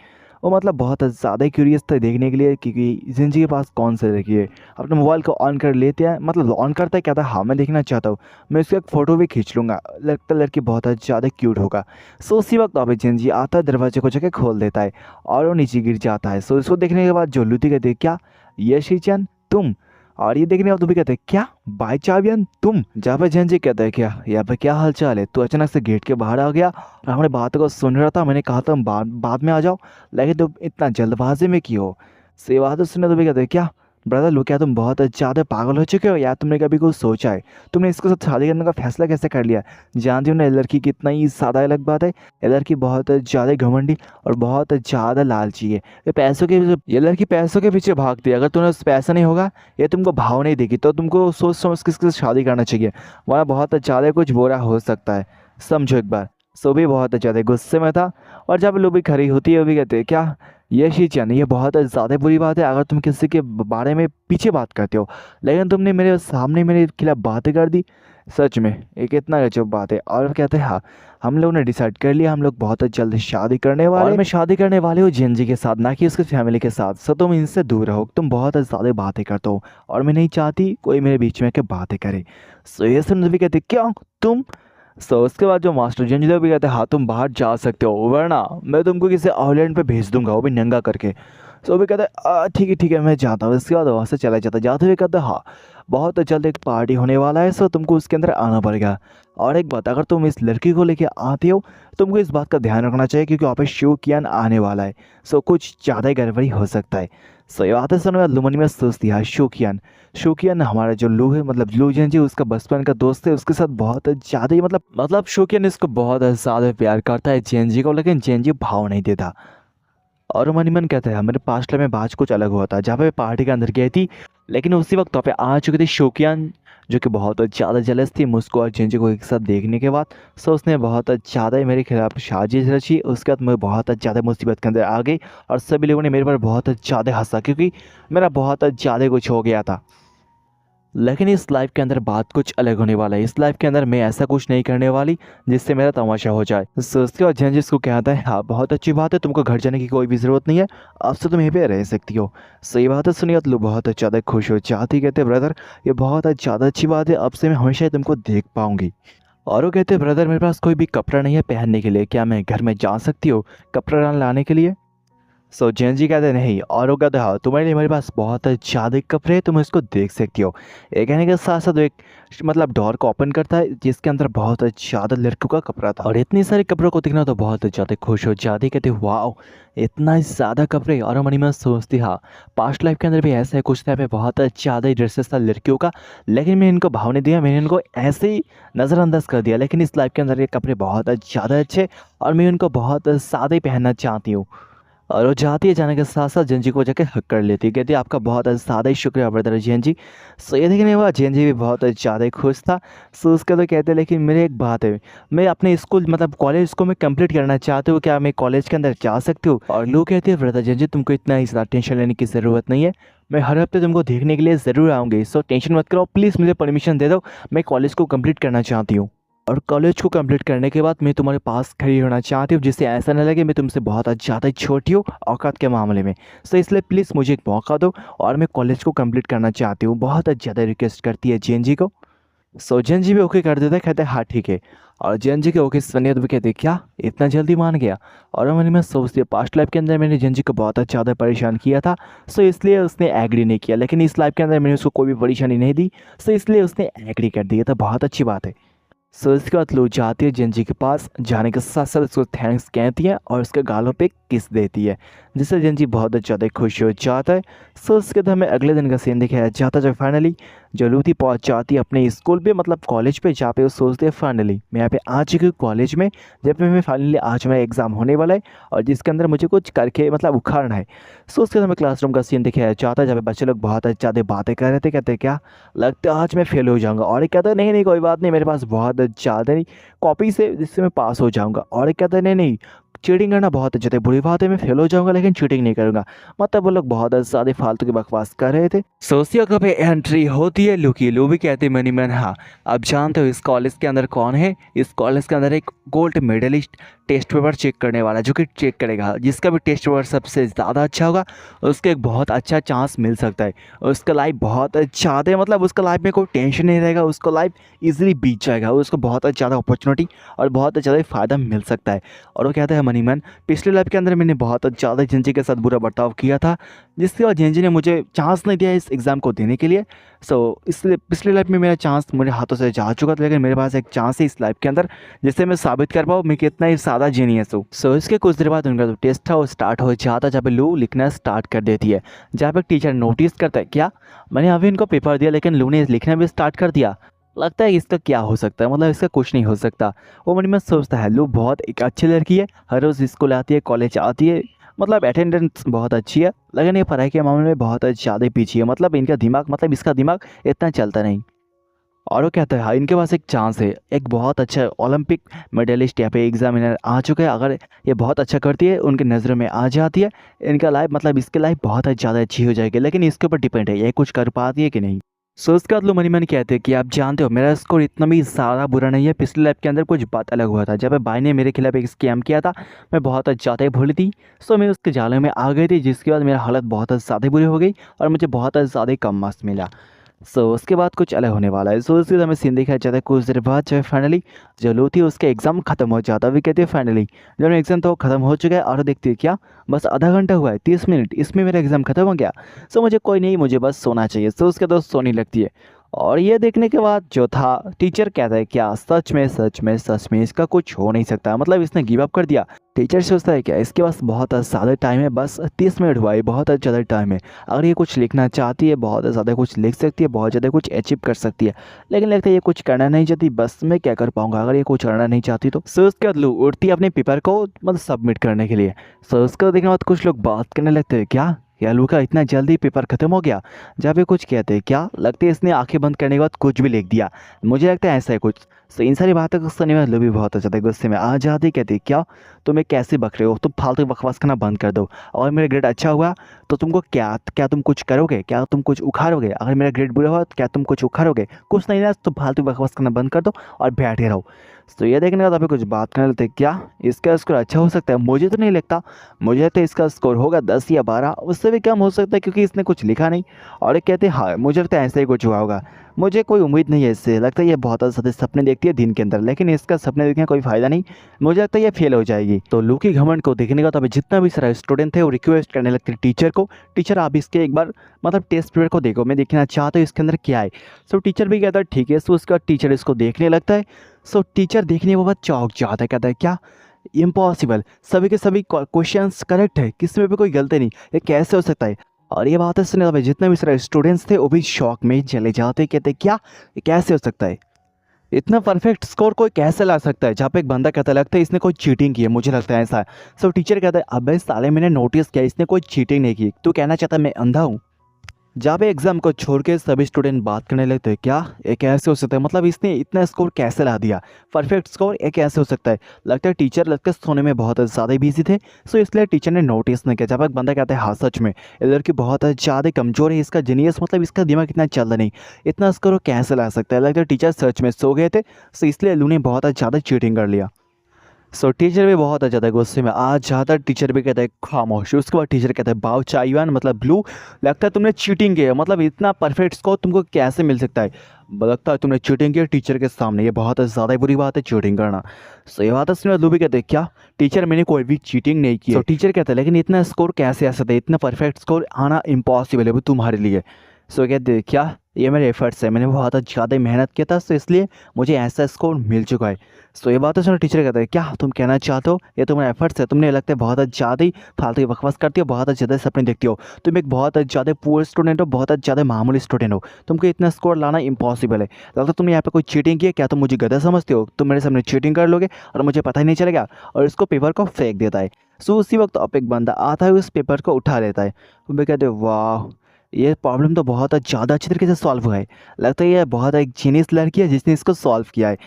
Speaker 1: वो मतलब बहुत ज़्यादा क्यूरियस था देखने के लिए क्योंकि जिंदगी के पास कौन सा लड़की है। अपने मोबाइल को ऑन कर लेते हैं, मतलब ऑन करता है, क्या था हाँ मैं देखना चाहता हूँ, मैं उसका एक फ़ोटो भी खींच लूँगा, लगता लड़की बहुत ज़्यादा क्यूट होगा। सो उसी वक्त अभी जिंदगी आता है, दरवाजे को जाके खोल देता है और वो नीचे गिर जाता है। सो इसको देखने के बाद जो लूती कहते हैं क्या ये शीचन तुम, और ये देखने के बाद तो भी कहते हैं क्या बाई चावियन तुम, जहाँ पे जेनजी कहता है क्या यहाँ पे क्या हाल चाल है, तू अचानक से गेट के बाहर आ गया और हमारी बातों को सुन रहा था, मैंने कहा था बाद में आ जाओ, लेकिन तुम इतना जल्दबाजी में क्यों। से बात सुनने तो भी कहते हैं क्या ब्रदर लो क्या तुम बहुत ज़्यादा पागल हो चुके हो, या तुमने कभी कुछ सोचा है, तुमने इसके साथ शादी करने का फैसला कैसे कर लिया। जानती हो ना ये लड़की कितना ही सादा अलग बात है, ये लड़की बहुत ज़्यादा घमंडी और बहुत ज़्यादा लालची है, ये लड़की पैसों के पीछे भागती है, अगर तुम्हें पैसा नहीं होगा ये तुमको भाव नहीं देगी तो तुमको सोच समझ किसके साथ शादी करना चाहिए, वरना बहुत ज़्यादा कुछ बुरा हो सकता है, समझो एक बार। सो भी बहुत ज़्यादा गुस्से में था, और जब लोग भी खड़ी होती है वो भी कहते हैं क्या ये शीचन ये बहुत ज़्यादा बुरी बात है अगर तुम किसी के बारे में पीछे बात करते हो, लेकिन तुमने मेरे सामने मेरे खिलाफ बातें कर दी, सच में ये कितना गजब बात है। और कहते हैं हाँ हम लोग ने डिसाइड कर लिया, हम लोग बहुत जल्द शादी करने वाले, और मैं शादी करने वाले हूँ जेनजी के साथ, ना कि उसके फैमिली के साथ। सो तुम इनसे दूर रहो, तुम बहुत ज़्यादा बातें करते हो और मैं नहीं चाहती कोई मेरे बीच में आके बातें करे। सो ये सुन भी कहते क्यों तुम। सो उसके बाद जो मास्टर जेनजी भी कहते हैं हाँ तुम बाहर जा सकते हो, वरना मैं तुमको किसी आइलैंड पे भेज दूंगा, वो भी नंगा करके। सो भी कहते हैं ठीक है मैं जाता हूँ। इसके बाद वहाँ से चला जाता, जाते हुए कहते हैं हाँ बहुत जल्द एक पार्टी होने वाला है, सो तुमको उसके अंदर आना पड़ेगा। और एक बात, अगर तुम इस लड़की को लेके आते हो तुमको इस बात का ध्यान रखना चाहिए क्योंकि वहाँ पे शो कियान आने वाला है, सो कुछ ज़्यादा ही गड़बड़ी हो सकता है। सो ये बातें सुनने बाद लुमनी में सोचती है शोकियान हमारा जो लू है, मतलब लू जेनजी उसका बचपन का दोस्त है, उसके साथ बहुत ज़्यादा ही मतलब शोकियान इसको बहुत ज़्यादा प्यार करता है जेनजी को, लेकिन जेनजी भाव नहीं देता। और मन ही मन कहता है हमारे पास्ट में बात कुछ अलग हुआ था, जहाँ पे पार्टी के अंदर गई थी, लेकिन उसी वक्त वहाँ पे आ चुकी थी शोकियान, जो कि बहुत ज़्यादा जलस थी मुझको और जेनजी को एक साथ देखने के बाद। सो उसने बहुत ज़्यादा ही मेरे खिलाफ साजिश रची, उसके बाद मैं बहुत ज़्यादा मुसीबत के अंदर आ गई और सभी लोगों ने मेरे पर बहुत ज़्यादा हंसा क्योंकि मेरा बहुत ज़्यादा कुछ हो गया था। लेकिन इस लाइफ के अंदर बात कुछ अलग होने वाला है, इस लाइफ के अंदर मैं ऐसा कुछ नहीं करने वाली जिससे मेरा तमाशा हो जाए। सोचते और जेनजी को कहता है हाँ बहुत अच्छी बात है, तुमको घर जाने की कोई भी ज़रूरत नहीं है, अब से तुम यहीं पे रह सकती हो। सही बात है सुनिए तो बहुत ज़्यादा खुश हो जाती, कहते ब्रदर ये बहुत ज़्यादा अच्छी बात है, अब से मैं हमेशा ही तुमको देख पाऊंगी। और वो कहते ब्रदर मेरे पास कोई भी कपड़ा नहीं है पहनने के लिए, क्या मैं घर में जा सकती हूँ कपड़ा लाने के लिए। जेनजी कहते नहीं, और वो कहते हाँ तुम्हारे लिए मेरे पास बहुत ज़्यादा कपड़े हैं, तुम इसको देख सकती हो। ये कहने के साथ साथ वो एक मतलब डोर को ओपन करता है जिसके अंदर बहुत ज़्यादा लड़कियों का कपड़ा था, और इतने सारे कपड़ों को देखना तो बहुत ज़्यादा खुश हो जाती, कहते वाह इतना ज़्यादा कपड़े। और मन में सोचती हाँ पास्ट लाइफ के अंदर भी ऐसा है, कुछ टाइम पे बहुत ज़्यादा ड्रेसेस था लड़कियों का, लेकिन मैंने इनको भाव नहीं दिया, मैंने इनको ऐसे ही नज़रअंदाज कर दिया। लेकिन इस लाइफ के अंदर ये कपड़े बहुत ज़्यादा अच्छे और मैं उनको बहुत ज़्यादा ही पहनना चाहती हूँ। और वो जाती है, जाने के साथ साथ जेनजी को जाके हक कर लेती है, कहती है आपका बहुत ज़्यादा ही शुक्रिया ब्रदर जेनजी। सो ये देखने के बाद जेनजी भी बहुत ज़्यादा ही खुश था। सो उसके तो कहते हैं लेकिन मेरी एक बात है, मैं अपने स्कूल मतलब कॉलेज को मैं कंप्लीट करना चाहती हूँ, क्या मैं कॉलेज के अंदर जा सकती हूँ? और लोग कहते हैं ब्रदर जेनजी तुमको इतना ही ज़्यादा टेंशन लेने की ज़रूरत नहीं है, मैं हर हफ्ते तुमको देखने के लिए ज़रूर आऊँगी। सो टेंशन मत करो, प्लीज़ मुझे परमिशन दे दो, मैं कॉलेज को कंप्लीट करना चाहती हूँ। और कॉलेज को कंप्लीट करने के बाद मैं तुम्हारे पास खड़ी होना चाहती हूँ, जिससे ऐसा ना लगे मैं तुमसे बहुत ज़्यादा छोटी हूँ औकात के मामले में। सो इसलिए प्लीज़ मुझे एक मौका दो और मैं कॉलेज को कंप्लीट करना चाहती हूँ, बहुत ज़्यादा रिक्वेस्ट करती है जेनजी को। सो जेनजी भी ओके कर देता है, कहते हैं हाँ ठीक है। और जेनजी के ओके सुनिए तो भी कहते हैं क्या इतना जल्दी मान गया? और मन में सोचती है पास्ट लाइफ के अंदर मैंने जेनजी को बहुत ज़्यादा परेशान किया था, सो इसलिए उसने एग्री नहीं किया, लेकिन इस लाइफ के अंदर मैंने उसको कोई भी परेशानी नहीं दी, सो इसलिए उसने एग्री कर दिया, तो बहुत अच्छी बात है। सो इसके बाद लो जाती है जेनजी के पास, जाने के साथ साथ उसको थैंक्स कहती है और उसके गालों पे किस देती है, जिससे जेनजी बहुत ज़्यादा खुश हो जाता है। सो उसके बाद हमें अगले दिन का सीन दिखाया जाता है जब फाइनली जो लूथी पहुंच जाती है अपने स्कूल पे मतलब कॉलेज पे, जहाँ पे वो सोचते हैं फाइनली मैं यहाँ पे आ चुकी हूँ कॉलेज में, जब मैं फाइनली आज मेरा एग्ज़ाम होने वाला है और जिसके अंदर मुझे कुछ करके मतलब उखाड़ना है। सो उसके बाद हमें क्लासरूम का सीन दिखाया जाता है जहाँ पे बच्चे लोग बहुत ज़्यादा बातें कर रहे थे, कहते हैं क्या लगता है आज मैं फेल हो जाऊँगा, और एक कहता है नहीं नहीं कोई बात नहीं, मेरे पास बहुत ज़्यादा नहीं कॉपी से जिससे मैं पास हो जाऊँगा, और एक कहता है नहीं नहीं चीटिंग करना बहुत ज़्यादा बुरी बात है, मैं फेल हो जाऊँगा लेकिन चीटिंग नहीं करूँगा। मतलब वो लोग बहुत ज़्यादा फालतू की बकवास कर रहे थे। सोशियो का पे एंट्री होती है लुकी, लू भी कहती मनी मैन हाँ अब जानते हो इस कॉलेज के अंदर कौन है? इस कॉलेज के अंदर एक gold medalist test paper check करने वाला, जो कि चेक करेगा जिसका भी टेस्ट पेपर सबसे ज़्यादा अच्छा होगा उसको एक बहुत अच्छा चांस मिल सकता है, उसका लाइफ बहुत ज़्यादा मतलब उसका लाइफ में कोई टेंशन नहीं रहेगा, उसको लाइफ इजीली बीत जाएगा, उसको बहुत ज़्यादा अपॉर्चुनिटी और बहुत ज़्यादा फ़ायदा मिल सकता है। और वो कहता है मनी मैन पिछले लाइफ के अंदर मैंने बहुत ज़्यादा जेनजी के साथ बुरा बर्ताव किया था, जिसके बाद जेनजी ने मुझे चांस नहीं दिया इस एग्ज़ाम को देने के लिए। सो इसलिए पिछले लाइफ में मेरा चांस मेरे हाथों से जा चुका था, लेकिन मेरे पास एक चांस है इस लाइफ के अंदर जिससे मैं साबित कर पाऊँ मैं कितना ही सादा जीनियस हूँ। सो इसके कुछ देर बाद उनका जो टेस्ट था वो स्टार्ट हो जाता, जहाँ पे लू लिखना स्टार्ट कर देती है, जहाँ पे टीचर नोटिस करता है क्या मैंने अभी इनको पेपर दिया लेकिन लू ने लिखना भी स्टार्ट कर दिया, लगता है इसका क्या हो सकता है, मतलब इसका कुछ नहीं हो सकता। वो मन में सोचता है लू बहुत एक अच्छी लड़की है, हर रोज़ स्कूल आती है कॉलेज आती है, मतलब अटेंडेंस बहुत अच्छी है, लेकिन ये पढ़ाई के मामले में बहुत ज़्यादा पीछे है, मतलब इनका दिमाग मतलब इसका दिमाग इतना चलता नहीं। और वो कहता है हाँ इनके पास एक चांस है, एक बहुत अच्छा ओलंपिक मेडलिस्ट यहाँ पे एग्जामिनर आ चुका है, अगर ये बहुत अच्छा करती है उनकी नज़रों में आ जाती है, इनका लाइफ मतलब इसकी लाइफ बहुत ज़्यादा अच्छी हो जाएगी, लेकिन इसके ऊपर डिपेंड है ये कुछ कर पाती है कि नहीं। सो उसके बाद लो मनी मैन कहते हैं कि आप जानते हो मेरा स्कोर इतना भी ज़्यादा बुरा नहीं है, पिछले लाइफ के अंदर कुछ बात अलग हुआ था, जब भाई ने मेरे खिलाफ एक स्कैम किया था, मैं बहुत ज़्यादा ही भूली थी, सो मैं उसके जाले में आ गई थी, जिसके बाद मेरा हालत बहुत ज़्यादा बुरी हो गई और मुझे बहुत ज़्यादा ही कम मार्क्स मिला। सो उसके बाद कुछ अलग होने वाला है। सो उसके बाद हमें सीन दिखाया जाता है कुछ देर बाद, जो है फाइनली जो लू थी उसका एग्ज़ाम खत्म हो जाता है, वे कहते हैं फाइनली जो एग्ज़ाम था वो खत्म हो चुका है, और देखती है क्या बस आधा घंटा हुआ है 30 मिनट इसमें मेरा एग्ज़ाम खत्म हो गया, सो मुझे कोई नहीं मुझे बस सोना चाहिए। सो उसके दोस्त सोने लगती है, और ये देखने के बाद जो था टीचर कहता है क्या सच में सच में सच में इसका कुछ हो नहीं सकता, मतलब इसने गिव अप कर दिया। टीचर सोचता है क्या इसके पास बहुत ज़्यादा टाइम है, बस 30 मिनट हुआ है, बहुत ज़्यादा टाइम है, अगर ये कुछ लिखना चाहती है बहुत ज़्यादा कुछ लिख सकती है, बहुत ज़्यादा कुछ अचीव कर सकती है, लेकिन लगता है ये कुछ करना नहीं चाहती, बस मैं क्या कर पाऊंगा अगर ये कुछ करना नहीं चाहती तो। सो उसके बाद लू उठती है अपने पेपर को मतलब सबमिट करने के लिए। सो उसको देखने के बाद कुछ लोग बात करने लगते हैं क्या या लू का इतना जल्दी पेपर खत्म हो गया, जहाँ पे कुछ कहते हैं क्या लगता है इसने आंखें बंद करने के बाद कुछ भी लिख दिया, मुझे लगता है ऐसा है कुछ। सो इन सारी बातों को सुनने में लू भी बहुत ज़्यादा गुस्से में आ जाती, कहती क्या तुम एक कैसे बक रहे हो, तुम फालतू बकवास करना बंद कर दो, और मेरा ग्रेड अच्छा हुआ तो तुमको क्या क्या तुम कुछ करोगे, क्या तुम कुछ उखाड़ोगे, अगर मेरा ग्रेड बुरा हुआ तो क्या तुम कुछ उखाड़ोगे, कुछ नहीं ना, तुम फालतू बकवास करना बंद कर दो और बैठे रहो। तो ये देखने के बाद अभी कुछ बात करने लगते क्या इसका स्कोर अच्छा हो सकता है, मुझे तो नहीं लगता, मुझे लगता है इसका स्कोर होगा 10 या 12, उससे भी कम हो सकता है क्योंकि इसने कुछ लिखा नहीं। और एक कहते हैं हाँ मुझे लगता है ऐसा ही कुछ हुआ होगा, मुझे कोई उम्मीद नहीं है इससे, लगता है ये बहुत ज़्यादा सपने देखती है दिन के अंदर, लेकिन इसका सपने देखने का कोई फ़ायदा नहीं, मुझे लगता है ये फेल हो जाएगी। तो लू की घमंड को देखने का तभी जितना भी सारा स्टूडेंट थे वो रिक्वेस्ट करने लगते टीचर को, टीचर आप इसके एक बार मतलब टेस्ट पेपर को देखो, मैं देखना चाहता हूँ इसके अंदर क्या है। सो टीचर भी कहता है ठीक है। सो उसके बाद टीचर इसको देखने लगता है। सो टीचर देखने के बाद चौंक जाता है, कहता है क्या इम्पॉसिबल, सभी के सभी क्वेश्चंस करेक्ट है, किसी में भी कोई गलती नहीं, ये कैसे हो सकता है। और ये बातें सुनने के जितने भी सारे स्टूडेंट्स थे वो भी शॉक में चले जाते, कहते क्या ये कैसे हो सकता है, इतना परफेक्ट स्कोर कोई कैसे ला सकता है। जहाँ पे एक बंदा कहता लगता है इसने कोई चीटिंग की है, मुझे लगता है ऐसा है। सो टीचर कहता है अबे साले मैंने नोटिस किया इसने कोई चीटिंग नहीं की, तू कहना चाहता मैं अंधा हूँ। जहाँ पे एग्जाम को छोड़ के सभी स्टूडेंट बात करने लगते हैं क्या ये कैसे हो सकता है, मतलब इसने इतना स्कोर कैसे ला दिया, परफेक्ट स्कोर ये कैसे हो सकता है। लगता है टीचर लगता है सोने में बहुत ज़्यादा बिजी थे, सो इसलिए टीचर ने नोटिस नहीं किया। जब एक बंदा कहता है हाँ सच में ये लड़की बहुत ज़्यादा कमज़ोर है, इसका जीनियस मतलब इसका दिमाग इतना चलता नहीं, इतना स्कोर वो कैसे ला सकता है। लगता है टीचर सच में सो गए थे, सो इसलिए लू ने बहुत ज़्यादा चीटिंग कर लिया। सो टीचर भी बहुत ज़्यादा गुस्से में आ जाता, टीचर भी कहता है खामोश। उसके बाद टीचर कहता है बाव चाइवान मतलब ब्लू, लगता है तुमने चीटिंग की है, मतलब इतना परफेक्ट स्कोर तुमको कैसे मिल सकता है, लगता है तुमने चीटिंग की है टीचर के सामने, ये बहुत ज़्यादा बुरी बात है चीटिंग करना। सो ये बात सुन ब्लू भी कहते हैं क्या टीचर मैंने कोई भी चीटिंग नहीं की है। टीचर कहते हैं लेकिन इतना स्कोर कैसे आ सकता है, इतना परफेक्ट स्कोर आना इम्पॉसिबल है वो तुम्हारे लिए। सो कहते क्या ये मेरे एफर्ट्स है, मैंने बहुत ज़्यादा मेहनत किया था, सो इसलिए मुझे ऐसा स्कोर मिल चुका है। सो ये बात सुनो टीचर कहता है क्या तुम कहना चाहते हो ये तुम्हारा एफर्ट्स है, तुमने लगता है बहुत ज़्यादा ही फालतू की बकवास करती हो, बहुत ज़्यादा सपने देखती हो, तुम एक बहुत ज़्यादा पुअर स्टूडेंट हो, बहुत ज़्यादा मामूली स्टूडेंट हो, तुमको इतना स्कोर लाना इम्पॉसिबल है। लगता है तुमने यहाँ पे कोई चीटिंग की है, क्या तुम मुझे गधा समझते हो, तुम मेरे सामने चीटिंग कर लोगे और मुझे पता ही नहीं चलेगा, और इसको पेपर को फेंक देता है। सो उसी वक्त अब एक बंदा आता है उस पेपर को उठा लेता है, वो कहते हैं वाह ये प्रॉब्लम तो बहुत ज़्यादा अच्छी तरीके से सॉल्व हुआ है, लगता है ये बहुत एक जीनियस लड़की है जिसने इसको सॉल्व किया है।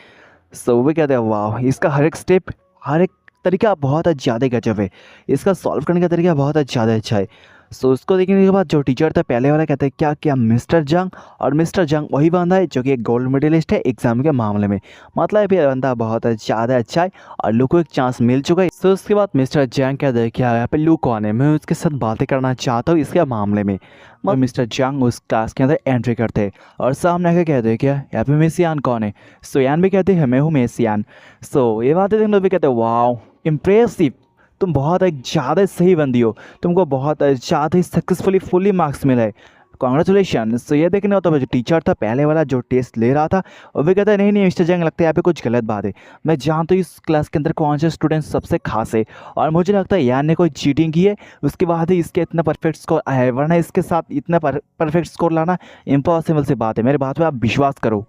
Speaker 1: सो वो कहते हैं वाह इसका हर एक स्टेप हर एक तरीका बहुत ज़्यादा गजब है, इसका सॉल्व करने का तरीका बहुत ज़्यादा अच्छा है। सो उसको देखने के बाद जो टीचर था पहले वाला कहते हैं क्या क्या मिस्टर जंग, और मिस्टर जंग वही बंदा है जो कि एक गोल्ड मेडलिस्ट है एग्जाम के मामले में, मतलब ये बंदा बहुत ज़्यादा अच्छा है और लू को एक चांस मिल चुका है। सो उसके बाद मिस्टर जंग कहते हैं क्या यहाँ पे लू कौन है, मैं उसके साथ बातें करना चाहता हूँ इसके मामले में। और मिस्टर जंग उस क्लास के अंदर एंट्री करते हैं और सामने आके कहते हैं क्या यहाँ पे मेसियान कौन है। सो यान भी कहते हैं मैं हूँ मेसियान। सो ये बातें देखने भी कहते हैं वाह इम्प्रेसिव, तुम बहुत एक ज़्यादा सही बंदी हो, तुमको बहुत ज़्यादा ही सक्सेसफुली फुली मार्क्स मिला है, कॉन्ग्रेचुलेशन। सो ये देखने होता है जो टीचर था पहले वाला जो टेस्ट ले रहा था वो भी कहता है नहीं नहीं मिस्टर जंग लगता है यहाँ पे कुछ गलत बात है, मैं जानता हूँ इस क्लास के अंदर कौन से स्टूडेंट सबसे खास है और मुझे लगता है यार ने कोई चीटिंग की है उसके बाद ही इसके इतना परफेक्ट स्कोर आया है, वरना इसके साथ इतना परफेक्ट स्कोर लाना इम्पॉसिबल सी बात है, मेरे बात पर आप विश्वास करो।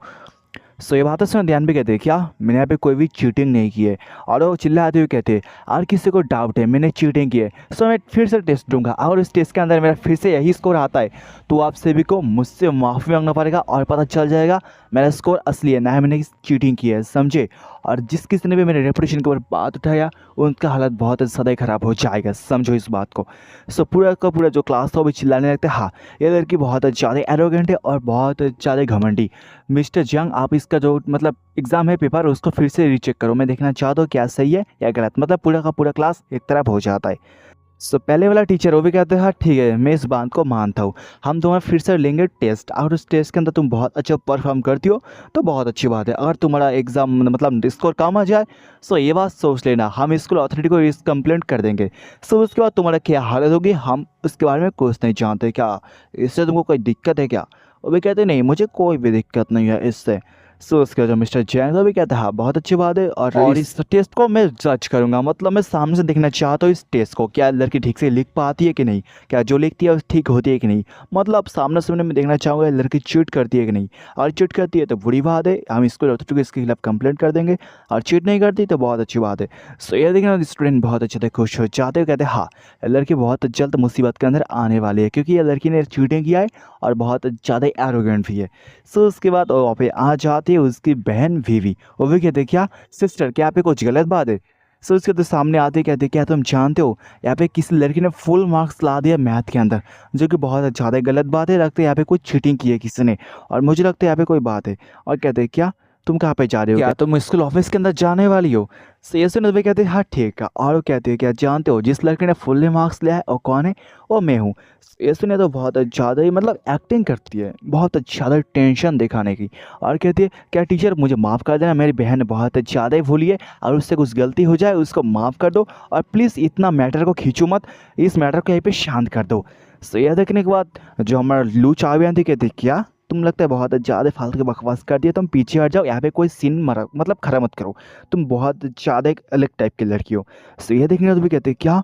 Speaker 1: सो ये बात सुन ध्यान भी कहते हैं क्या मैंने यहाँ पे कोई भी चीटिंग नहीं की है, और वो चिल्लाते हुए कहते हैं और किसी को डाउट है मैंने चीटिंग की है सो मैं फिर से टेस्ट दूंगा, और इस टेस्ट के अंदर मेरा फिर से यही स्कोर आता है तो आप सभी को मुझसे माफ़ी मांगना पड़ेगा और पता चल जाएगा मेरा स्कोर असली है, ना है मैंने चीटिंग की है, समझे। और जिस किसी ने भी मेरे रेपुटेशन के ऊपर बात उठाया उनका हालत बहुत ज़्यादा ख़राब हो जाएगा, समझो इस बात को। सो पूरा का पूरा जो क्लास था वो भी चिल्लाने लगता है हाँ ये लड़की बहुत ज़्यादा एरोगेंट है और बहुत ज़्यादा घमंडी, मिस्टर जंग आप इसका जो मतलब एग्ज़ाम है पेपर उसको फिर से रीचेक करो, मैं देखना चाहता हूँ क्या सही है या गलत, मतलब पूरा का पूरा क्लास एक तरफ हो जाता है। सो पहले वाला टीचर वो भी कहते हैं हाँ ठीक है मैं इस बात को मानता हूँ, हम तुम्हारा फिर से लेंगे टेस्ट और उस टेस्ट के अंदर तुम बहुत अच्छा परफॉर्म करती हो तो बहुत अच्छी बात है, अगर तुम्हारा एग्ज़ाम मतलब स्कोर कम आ जाए सो ये बात सोच लेना हम स्कूल अथॉरिटी को इस कंप्लेंट कर देंगे। सो उसके बाद तुम्हारा क्या हालत होगी हम उसके बारे में कुछ नहीं जानते, क्या इससे तुमको कोई दिक्कत है क्या, वो भी कहते नहीं मुझे कोई भी दिक्कत नहीं है इससे। सो उसके बाद मिस्टर जैन भी कहता है हाँ बहुत अच्छी बात है, और इस टेस्ट को मैं जज करूँगा, मतलब मैं सामने से देखना चाहता हूँ इस टेस्ट को क्या लड़की ठीक से लिख पाती है कि नहीं, क्या जो लिखती है ठीक होती है कि नहीं, मतलब सामने सामने मैं देखना चाहूँगा लड़की चीट करती है कि नहीं, और चीट करती है तो बुरी बात है हम इसको इसके खिलाफ कंप्लेंट कर देंगे, और चीट नहीं करती तो बहुत अच्छी बात है। सो ये देखना स्टूडेंट बहुत अच्छे से खुश हो जाते हैं, कहते हैं हाँ लड़की बहुत जल्द मुसीबत के अंदर आने वाली है क्योंकि ये लड़की ने चीटिंग किया है और बहुत ज़्यादा एरोगेंट भी है। सो उसके बाद वहाँ पे आ जाती है उसकी बहन वीवी, वो भी कहते क्या सिस्टर क्या यहाँ पे कुछ गलत बात है। सो उसके तो सामने आते कहते क्या तुम जानते हो यहाँ पे किसी लड़की ने फुल मार्क्स ला दिया मैथ के अंदर, जो कि बहुत ज़्यादा गलत बात है, लगता है यहाँ पे कुछ चीटिंग की है किसी ने और मुझे लगता है यहाँ पे कोई बात है। और कहते क्या तुम कहाँ पे जा रहे हो, क्या तुम स्कूल ऑफिस के अंदर जाने वाली हो? सो ये सुने तो भाई कहते हैं हाँ ठीक है। और वो कहते हैं क्या जानते हो जिस लड़के ने फुल्ली मार्क्स लिया है वो कौन है? वो मैं हूँ। ये सुने तो बहुत ज़्यादा ही मतलब एक्टिंग करती है, बहुत ज़्यादा टेंशन दिखाने की। और कहती है क्या टीचर मुझे माफ़ कर देना, मेरी बहन बहुत ज़्यादा ही भूली है और उससे कुछ गलती हो जाए उसको माफ़ कर दो, और प्लीज़ इतना मैटर को खींचो मत, इस मैटर को यहीं पे शांत कर दो। सो यह देखने के बाद जो हमारा लू चावियान थी कहती क्या तुम लगता है बहुत ज़्यादा फालतू की बकवास कर दिया, तुम पीछे हट जाओ, यहाँ पे कोई सीन मरा मतलब खरा मत करो, तुम बहुत ज़्यादा एक अलग टाइप की लड़की हो। सो ये देखने तो भी कहते क्या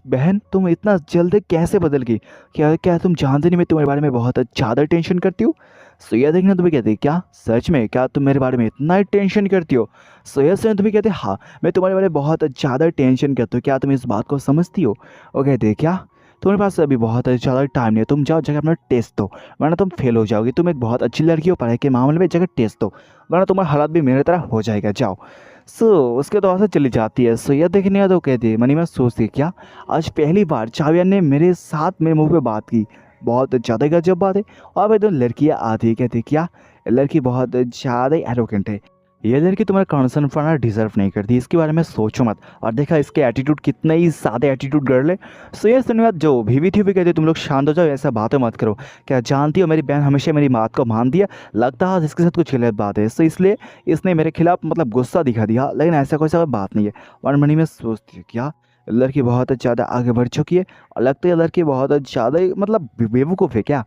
Speaker 1: बहन तुम इतना जल्द कैसे बदल गई, क्या क्या तुम जानते नहीं मैं तुम्हारे बारे में बहुत ज़्यादा टेंशन करती हूँ? सो ये देखने तो भी कहते क्या सच में क्या तुम मेरे बारे में इतना ही टेंशन करती हो? सो ये सुन तो भी कहते हाँ मैं तुम्हारे बारे में बहुत ज़्यादा टेंशन करती हूँ, क्या तुम इस बात को समझती हो? वो कहते क्या तुम्हारे पास अभी बहुत ज़्यादा टाइम नहीं है, तुम जाओ जगह अपना टेस्ट दो वरना तुम फेल हो जाओगी, तुम एक बहुत अच्छी लड़की हो पढ़ाई के मामले में, जगह टेस्ट दो वरना तुम्हारा हालात भी मेरे तरह हो जाएगा, जाओ। सो उसके तो ऐसे चली जाती है। सो यह देखने का तो कहती है मनी में सोचती है क्या आज पहली बार चाविया ने मेरे साथ मेरे मुंह पे बात की, बहुत ज़्यादा गजब बात है। और भाई तो लड़कियाँ आती है कहती क्या लड़की बहुत ज़्यादा ही एरोगेंट है, ये लड़की तुम्हारा कंसर्न फॉरना डिजर्व नहीं करती, इसके बारे में सोचो मत। और देखा इसके एटीट्यूड कितना ही सादे एटीट्यूड गर्ल है। सो ये सुनने बाद जो भीवी थी भी कहती तुम लोग शांत हो जाओ, ऐसा बातें मत करो, क्या जानती हो मेरी बहन हमेशा मेरी बात को मान दिया, लगता है इसके साथ कुछ गलत बात है, सो इसलिए इसने मेरे खिलाफ मतलब गुस्सा दिखा दिया, लेकिन ऐसा कोई सा बात नहीं है। और मनी में सोचती है क्या लड़की बहुत ज़्यादा आगे बढ़ चुकी है और लगता है लड़की बहुत ज़्यादा ही मतलब बेवकूफ़ है क्या,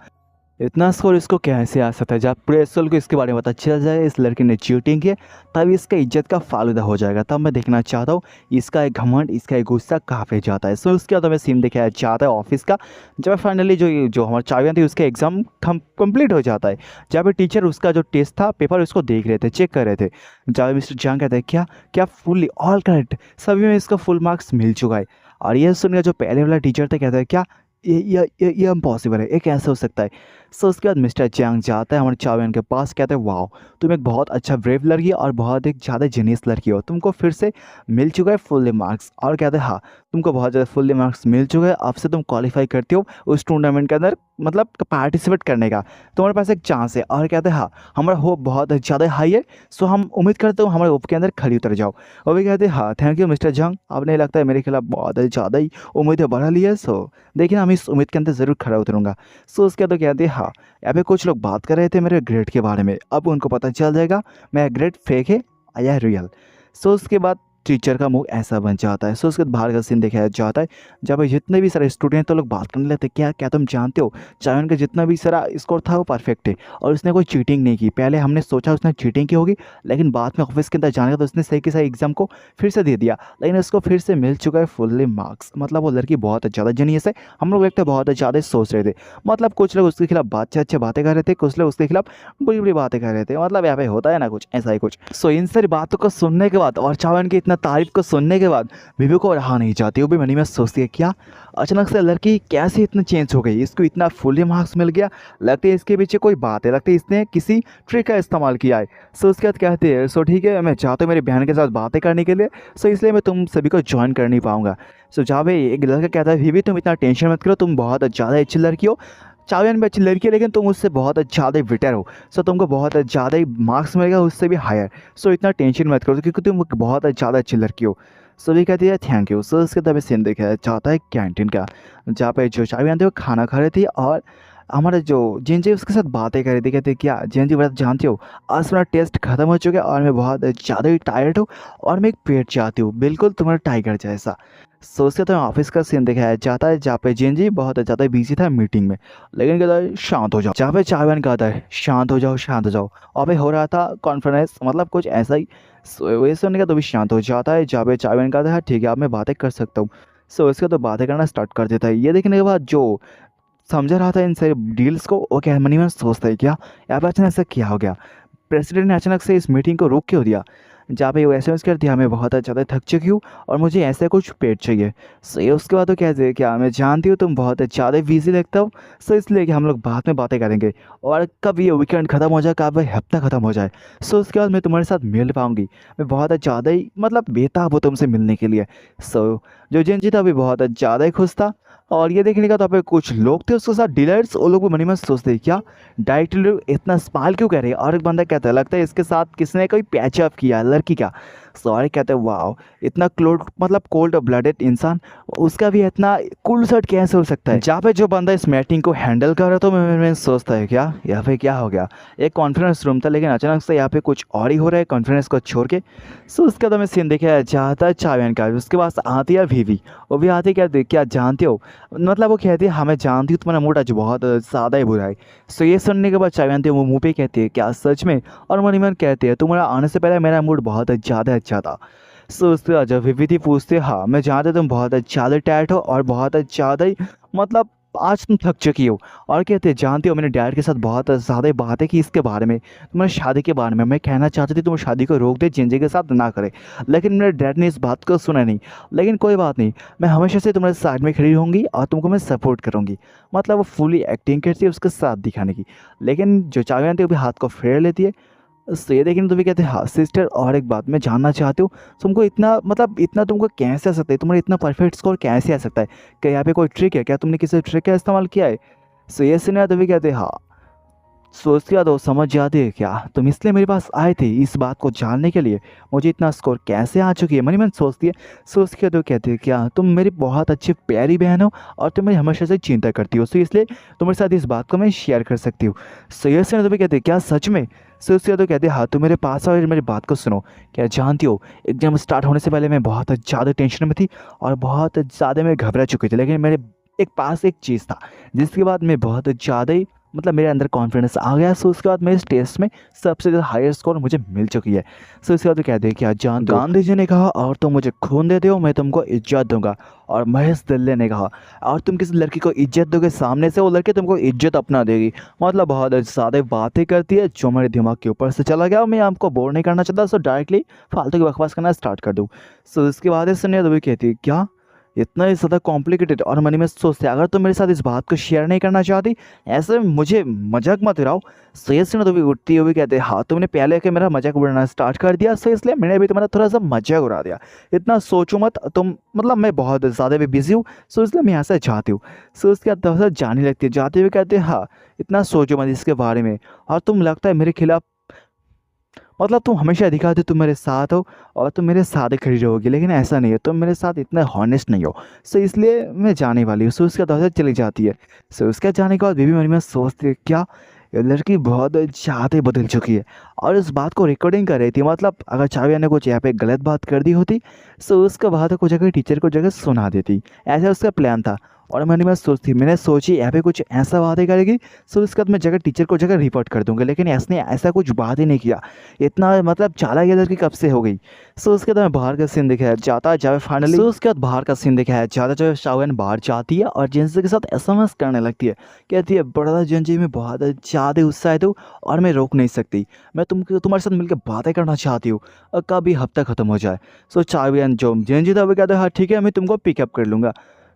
Speaker 1: इतना स्कोर इसको कैसे आ सकता है? जब पूरे स्कूल को इसके बारे में पता चल जाए इस लड़की ने चीटिंग की, तब इसका इज्जत का फालूदा हो जाएगा। तब मैं देखना चाहता हूँ इसका एक घमंड, इसका एक गुस्सा कहाँ पे जाता है। सो उसके बाद हमें सीन दिखाया चाहता है ऑफिस का, जब फाइनली जो हमारे चावियान थी उसका एग्जाम कंप्लीट हो जाता है, जहाँ पे टीचर उसका जो टेस्ट था पेपर उसको देख रहे थे, चेक कर रहे थे। जहाँ मिस्टर जांग कहते हैं क्या क्या फुल्ली ऑल करेक्ट, सभी में इसका फुल मार्क्स मिल चुका है। और ये सुनकर जो पहले वाला टीचर थे कहते हैं क्या ये इम्पॉसिबल है, ये कैसे हो सकता है? सो उसके बाद मिस्टर चैंग जाता है हमारे चावियन के पास, कहते हैं वाओ तुम एक बहुत अच्छा ब्रेव लड़की है और बहुत एक ज़्यादा जीनियस लड़की हो, तुमको फिर से मिल चुका है फुल्ली मार्क्स। और कहते हैं हाँ तुमको बहुत ज़्यादा फुल्ली मार्क्स मिल चुका है, अब से तुम क्वालिफाई करते हो उस टूर्नामेंट के अंदर मतलब पार्टिसिपेट करने का, तुम्हारे पास एक चांस है। और कहते हैं हाँ हमारा होप बहुत ज़्यादा हाई है, सो हम उम्मीद करते हो हमारे होप के अंदर खड़ी उतर जाओ। और भी कहते हैं हाँ थैंक यू मिस्टर जंग, आपने लगता है मेरे खिलाफ बहुत ज़्यादा ही उम्मीदें बढ़ा ली है, सो देखिए हम इस उम्मीद के अंदर ज़रूर खड़ा उतरूँगा। सो उसके बाद तो कहते हैं हाँ यहाँ पे कुछ लोग बात कर रहे थे मेरे ग्रेड के बारे में, अब उनको पता चल जाएगा मेरा ग्रेड फेक है या रियल। सो उसके बाद टीचर का मुंह ऐसा बन जाता है। सो उसके बाद बाहर का सीन दिखाया जाता है जहाँ पे जितने भी सारे स्टूडेंट तो लोग बात करने लगते क्या क्या तुम जानते हो चायन का जितना भी सारा स्कोर था वो परफेक्ट है और उसने कोई चीटिंग नहीं की। पहले हमने सोचा उसने चीटिंग की होगी, लेकिन बाद में ऑफिस के अंदर जाने का तो उसने सही के सही एग्जाम को फिर से दे दिया, लेकिन उसको फिर से मिल चुका है फुल्ली मार्क्स। मतलब वो लड़की बहुत ज़्यादा जीनियस है, हम लोग लगता है बहुत ज़्यादा सोच रहे थे। मतलब कुछ लोग उसके खिलाफ अच्छे बातें कर रहे थे, कुछ लोग उसके खिलाफ बुरी बुरी बातें कर रहे थे, मतलब यहाँ पे होता है ना कुछ ऐसा ही कुछ। सो इन सारी बातों को सुनने के बाद और चावन की इतना तारीफ को सुनने के बाद बीबी को रहा नहीं जाती, वो भी मनी में सोचती है क्या अचानक से लड़की कैसे इतना चेंज हो गई, इसको इतना फुल्ली मार्क्स मिल गया, लगता है इसके पीछे कोई बात है, लगता है इसने किसी ट्रिक का इस्तेमाल किया है। सो उसके बाद कहते हैं सो ठीक है मैं चाहता हूँ मेरी बहन के साथ बातें करने के लिए, सो इसलिए मैं तुम सभी को ज्वाइन कर नहीं पाऊंगा। सो जहाँ पे एक लड़का कहता है बीबी तुम इतना टेंशन मत करो, तुम बहुत ज़्यादा अच्छी लड़की हो, चावियन भी अच्छी लड़की है लेकिन तुम उससे बहुत ज़्यादा बेटर हो, सो तुमको बहुत ज़्यादा ही मार्क्स मिलेगा उससे भी हायर, सो इतना टेंशन मत करो क्योंकि तुम बहुत ज़्यादा अच्छी लड़की हो। सो भी कहती है थैंक यू। सो उसके तभी सीन देखा चाहता है कैंटीन का, जहाँ पे जो चावियन थे वो खाना खा रही थी और हमारा जो जेंजी उसके साथ बातें कर रही थी। कहते क्या जेंजी बात जानती हो आज मेरा टेस्ट खत्म हो चुका है और मैं बहुत ज़्यादा ही टायर्ड हूँ और मैं एक पेट चाहती हूँ बिल्कुल तुम्हारा टाइगर जैसा। सो उसके तो ऑफिस का सीन दिखाया जाता है जहाँ पे जेंजी बहुत ज़्यादा बिजी था मीटिंग में, लेकिन कहता है शांत हो जाओ, जहाँ पे चावियन कहता है शांत हो जाओ शांत हो जाओ, और भाई हो रहा था कॉन्फ्रेंस मतलब कुछ ऐसा ही। सो वही सुनने का तो भी शांत हो जाता है, जहाँ पे चावियन कहता है ठीक है अब मैं बातें कर सकता हूँ। सो उसके तो बातें करना स्टार्ट कर देता है। ये देखने के बाद जो समझ रहा था इन सारे डील्स को वो क्या मनी में सोचता है क्या यहाँ पे अचानक से क्या हो गया, प्रेसिडेंट ने अचानक से इस मीटिंग को रोक क्यों दिया, जहाँ पे वो एसएमएस कर दिया मैं बहुत ज़्यादा थक चुकी हूँ और मुझे ऐसा कुछ पेट चाहिए। सो ये उसके बाद तो कहते हैं क्या मैं जानती हूँ तुम बहुत ज़्यादा बिजी लगता हो, सो इसलिए कि हम लोग बाद में बातें करेंगे और कब ये वीकेंड ख़त्म हो जाए कब ये हफ्ता ख़त्म हो जाए, सो उसके बाद मैं तुम्हारे साथ मिल पाऊँगी, मैं बहुत ज़्यादा ही मतलब बेताब हूँ तुमसे मिलने के लिए। सो जो जिंजी था अभी बहुत ज़्यादा ही खुश था और ये देखने का तो पे कुछ लोग थे उसके साथ डीलर्स, वो लोग भी मनी में सोचते हैं क्या डायरेक्टली लोग इतना स्माइल क्यों कर रहे हैं। और एक बंदा कहता है लगता है इसके साथ किसने कोई पैचअप किया लड़की का। सॉरी कहते हैं वाह इतना क्लोड मतलब कोल्ड ब्लडेड इंसान उसका भी इतना कूल शर्ट कैसे हो सकता है। जहाँ पे जो बंदा इस मीटिंग को हैंडल कर रहा तो मैं सोचता है क्या यहाँ पे क्या हो गया। एक कॉन्फ्रेंस रूम था लेकिन अचानक से यहाँ पे कुछ और ही हो रहा है कॉन्फ्रेंस को छोड़ के। सो उसके बाद मैं सीन देखा जाता है चावैन का, उसके पास आती है वीवी। वो भी आती कहती क्या जानते हो, मतलब वो कहती है हमें जानती हूँ तुम्हारा मूड आज बहुत ज़्यादा ही बुरा है। सो ये सुनने के बाद चावैन वो मुँह पे कहती है क्या सच में, और मनी मन कहते हैं तुम्हारा आने से पहले मेरा मूड बहुत ज़्यादा अच्छा था। सो उसके बाद जब विविधि पूछते हाँ मैं जानता तुम बहुत ज़्यादा टायर्ड हो और बहुत ज़्यादा ही मतलब आज तुम थक चुकी हो। और कहते जानते हो मैंने डैड के साथ बहुत ज़्यादा बातें की इसके बारे में, तुम्हारी शादी के बारे में। मैं कहना चाहती थी तुम शादी को रोक दे, जिंजी के साथ ना करे, लेकिन मेरे डैड ने इस बात को सुना नहीं। लेकिन कोई बात नहीं, मैं हमेशा से तुम्हारे साइड में खड़ी रहूँगी और तुमको मैं सपोर्ट करूँगी। मतलब वो फुली एक्टिंग करती है उसके साथ दिखाने की। लेकिन जो चावैन थी वो भी हाथ को फेर लेती है। तो ये देखने तो भी कहते हैं हाँ सिस्टर, और एक बात मैं जानना चाहती हूँ तुमको इतना मतलब इतना तुमको कैसे आ सकता है, तुम्हारा इतना परफेक्ट स्कोर कैसे आ सकता है, क्या यहाँ पे कोई ट्रिक है, क्या तुमने किसी ट्रिक का इस्तेमाल किया है। सो ये सुना तो भी कहते हैं हाँ। सो उसके बाद वो समझ जाते हैं क्या तुम इसलिए मेरे पास आए थे इस बात को जानने के लिए मुझे इतना स्कोर कैसे आ चुकी है। मनी मन सोचती है। सो उसके बाद वो कहते हैं क्या तुम मेरी बहुत अच्छी प्यारी बहन हो और तुम मेरी हमेशा से चिंता करती हो, सो इसलिए तुम्हारे साथ इस बात को मैं शेयर कर सकती हूँ। सो ये सुना तो भी कहते हैं क्या सच में। सो उसके बाद वो कहते हैं हाँ तुम मेरे पास आओ और मेरी बात को सुनो। क्या जानती हो एग्जाम स्टार्ट होने से पहले मैं बहुत ज़्यादा टेंशन में थी और बहुत ज़्यादा मैं घबरा चुकी थी, लेकिन मेरे एक पास एक चीज़ था जिसके बाद मैं बहुत ज़्यादा ही मतलब मेरे अंदर कॉन्फिडेंस आ गया। सो उसके बाद मेरे इस टेस्ट में सबसे ज़्यादा हायर स्कोर मुझे मिल चुकी है। सो उसके बाद वो कहते हैं कि जान गांधी जी ने कहा और तुम मुझे खून दे दो मैं तुमको इज्जत दूंगा, और महेश दिल्ली ने कहा और तुम किसी लड़की को इज्जत दोगे सामने से वो लड़की तुमको इज्जत अपना देगी। मतलब बहुत ज़्यादा बातें करती है जो मेरे दिमाग के ऊपर से चला गया। मैं आपको बोर नहीं करना चाहता, सो डायरेक्टली फालतू की बकवास करना स्टार्ट कर दूँ। सो उसके बाद सुनिए तो भी कहती है क्या इतना ही ज़्यादा कॉम्प्लिकेटेड, और मनी में सोचते अगर तुम मेरे साथ इस बात को शेयर नहीं करना चाहती ऐसे में मुझे मजाक मत उड़ाओ। सो ये सुनो तो भी उठती हुई कहते हाँ तुमने पहले के मेरा मजाक उड़ाना स्टार्ट कर दिया, सो इसलिए मैंने भी तुम्हारा थोड़ा सा मजाक उड़ा दिया। इतना सोचो मत तुम, मतलब मैं बहुत ज़्यादा भी बिजी हूँ, सो इसलिए मैं यहाँ से चाहती हूँ। सो उसके बाद थोड़ा सा जाने लगती है, जाते हुए कहते हाँ इतना सोचो मत इसके बारे में, और तुम लगता है मेरे खिलाफ मतलब तुम हमेशा दिखाते तुम मेरे साथ हो और तुम मेरे साथ ही खड़ी रहोगी, लेकिन ऐसा नहीं है, तुम मेरे साथ इतना हॉनेस्ट नहीं हो। सो इसलिए मैं जाने वाली हूँ। सो उसके बाद चली जाती है। सो उसके जाने के बाद बेबी मनी में सोचती है क्या ये लड़की बहुत ज़्यादा ही बदल चुकी है, और इस बात को रिकॉर्डिंग कर रही थी। मतलब अगर चाविया ने कुछ यहाँ पे गलत बात कर दी होती सो उसके बाद कुछ जगह टीचर को जगह सुना देती, ऐसा उसका प्लान था। और मैंने सोची यहाँ पे कुछ ऐसा बातें करेगी सो उसके बाद मैं जगह टीचर को जगह रिपोर्ट कर दूंगा, लेकिन इसने ऐसा कुछ बात ही नहीं किया। इतना मतलब चालाक ये लड़की कब से हो गई। सो उसके बाद बाहर का सीन दिखाया जाता है जब फाइनली सो उसके बाद बाहर का सीन दिखाया जाता जब शावन बाहर जाती है और जेंजी के साथ एसएमएस करने लगती है। कहती है बड़ा जेंजी में बहुत ज़्यादा उत्साहित हूँ और मैं रोक नहीं सकती, मैं तुम्हारे साथ मिलकर बातें करना चाहती हूँ और कभी हफ्ता ख़त्म हो जाए। सो चावियन जो जेंजी था वो कहता है हाँ ठीक है मैं तुमको पिकअप कर लूँगा।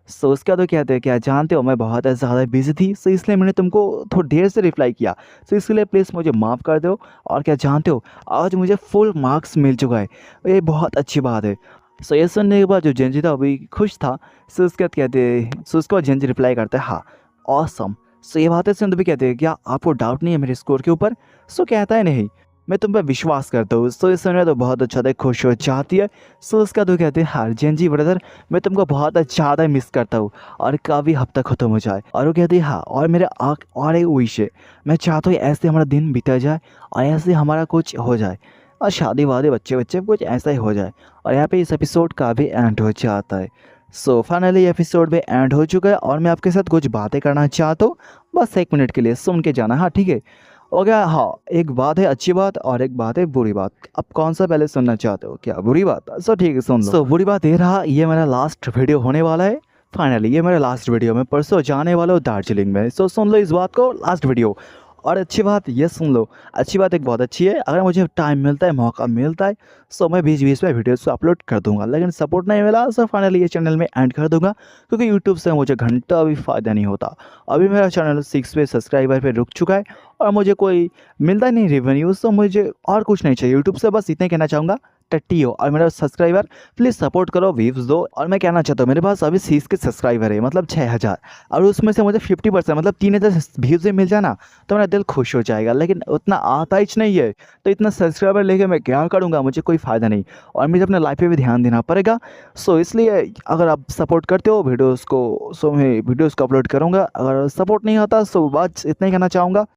Speaker 1: सो उसके बाद वो कहते हैं क्या जानते हो मैं बहुत ज़्यादा बिजी थी, सो इसलिए मैंने तुमको थोड़ी देर से रिप्लाई किया, सो इसलिए प्लीज़ मुझे माफ़ कर दो। और क्या जानते हो आज मुझे फुल मार्क्स मिल चुका है, ये बहुत अच्छी बात है। सो ये सुनने के बाद जो जेंजी था अभी खुश था। सो उसके बाद कहते हैं सो उसके बाद जेंजी रिप्लाई करता है हाँ ऑसम। सो ये बातें सुन तो भी कहते हैं क्या आपको डाउट नहीं है मेरे स्कोर के ऊपर। सो कहता है नहीं, मैं तुम पर विश्वास करता हूँ। सो इस सुनने तो बहुत ज़्यादा खुश हो जाती है। सो उसका तो कहते हैं हाँ जेंजी ब्रदर मैं तुमको बहुत ज़्यादा मिस करता हूँ और कभी हफ्ता ख़त्म हो जाए। और वो कहती है हाँ और मेरा आँख और एक विश है, मैं चाहता हूँ ऐसे हमारा दिन बीता जाए और ऐसे हमारा कुछ हो जाए और शादी वादी बच्चे बच्चे कुछ ऐसा ही हो जाए। और यहाँ पे इस एपिसोड का भी एंड हो जाता है। सो फाइनली एपिसोड भी एंड हो चुका है और मैं आपके साथ कुछ बातें करना चाहता हूँ, बस 1 मिनट के लिए सुन के जाना। हाँ ठीक है हो गया। हाँ एक बात है अच्छी बात और एक बात है बुरी बात, अब कौन सा पहले सुनना चाहते हो, क्या बुरी बात। सो ठीक है सुन लो। सो बुरी बात ये रहा ये मेरा लास्ट वीडियो होने वाला है। फाइनली ये मेरा लास्ट वीडियो, मैं परसों जाने वाला हूँ दार्जिलिंग में। सो सुन लो इस बात को, लास्ट वीडियो। और अच्छी बात ये सुन लो, अच्छी बात एक बहुत अच्छी है, अगर मुझे टाइम मिलता है मौका मिलता है सो मैं बीच बीच में वीडियोस को अपलोड कर दूंगा, लेकिन सपोर्ट नहीं मिला सो फाइनली ये चैनल में एंड कर दूंगा क्योंकि यूट्यूब से मुझे घंटा भी फ़ायदा नहीं होता। अभी मेरा चैनल 6 पे सब्सक्राइबर पे रुक चुका है और मुझे कोई मिलता नहीं रेवेन्यू, सो मुझे और कुछ नहीं चाहिए यूट्यूब से, बस इतने कहना चाहूँगा। टट्टी हो और मेरा सब्सक्राइबर प्लीज़ सपोर्ट करो, व्यूज़ दो। और मैं कहना चाहता हूँ मेरे पास अभी 30 के सब्सक्राइबर है, मतलब 6000, और उसमें से मुझे 50% मतलब 3000 व्यूज़ मिल जाए ना तो मेरा दिल खुश हो जाएगा, लेकिन उतना आता ही नहीं है। तो इतना सब्सक्राइबर लेके मैं क्या करूँगा, मुझे कोई फ़ायदा नहीं और मुझे अपने लाइफ पे भी ध्यान देना पड़ेगा। सो इसलिए अगर आप सपोर्ट करते हो वीडियोज़ को, सो मैं वीडियोज़ को अपलोड करूँगा। अगर सपोर्ट नहीं आता सो बस इतना ही कहना चाहूँगा।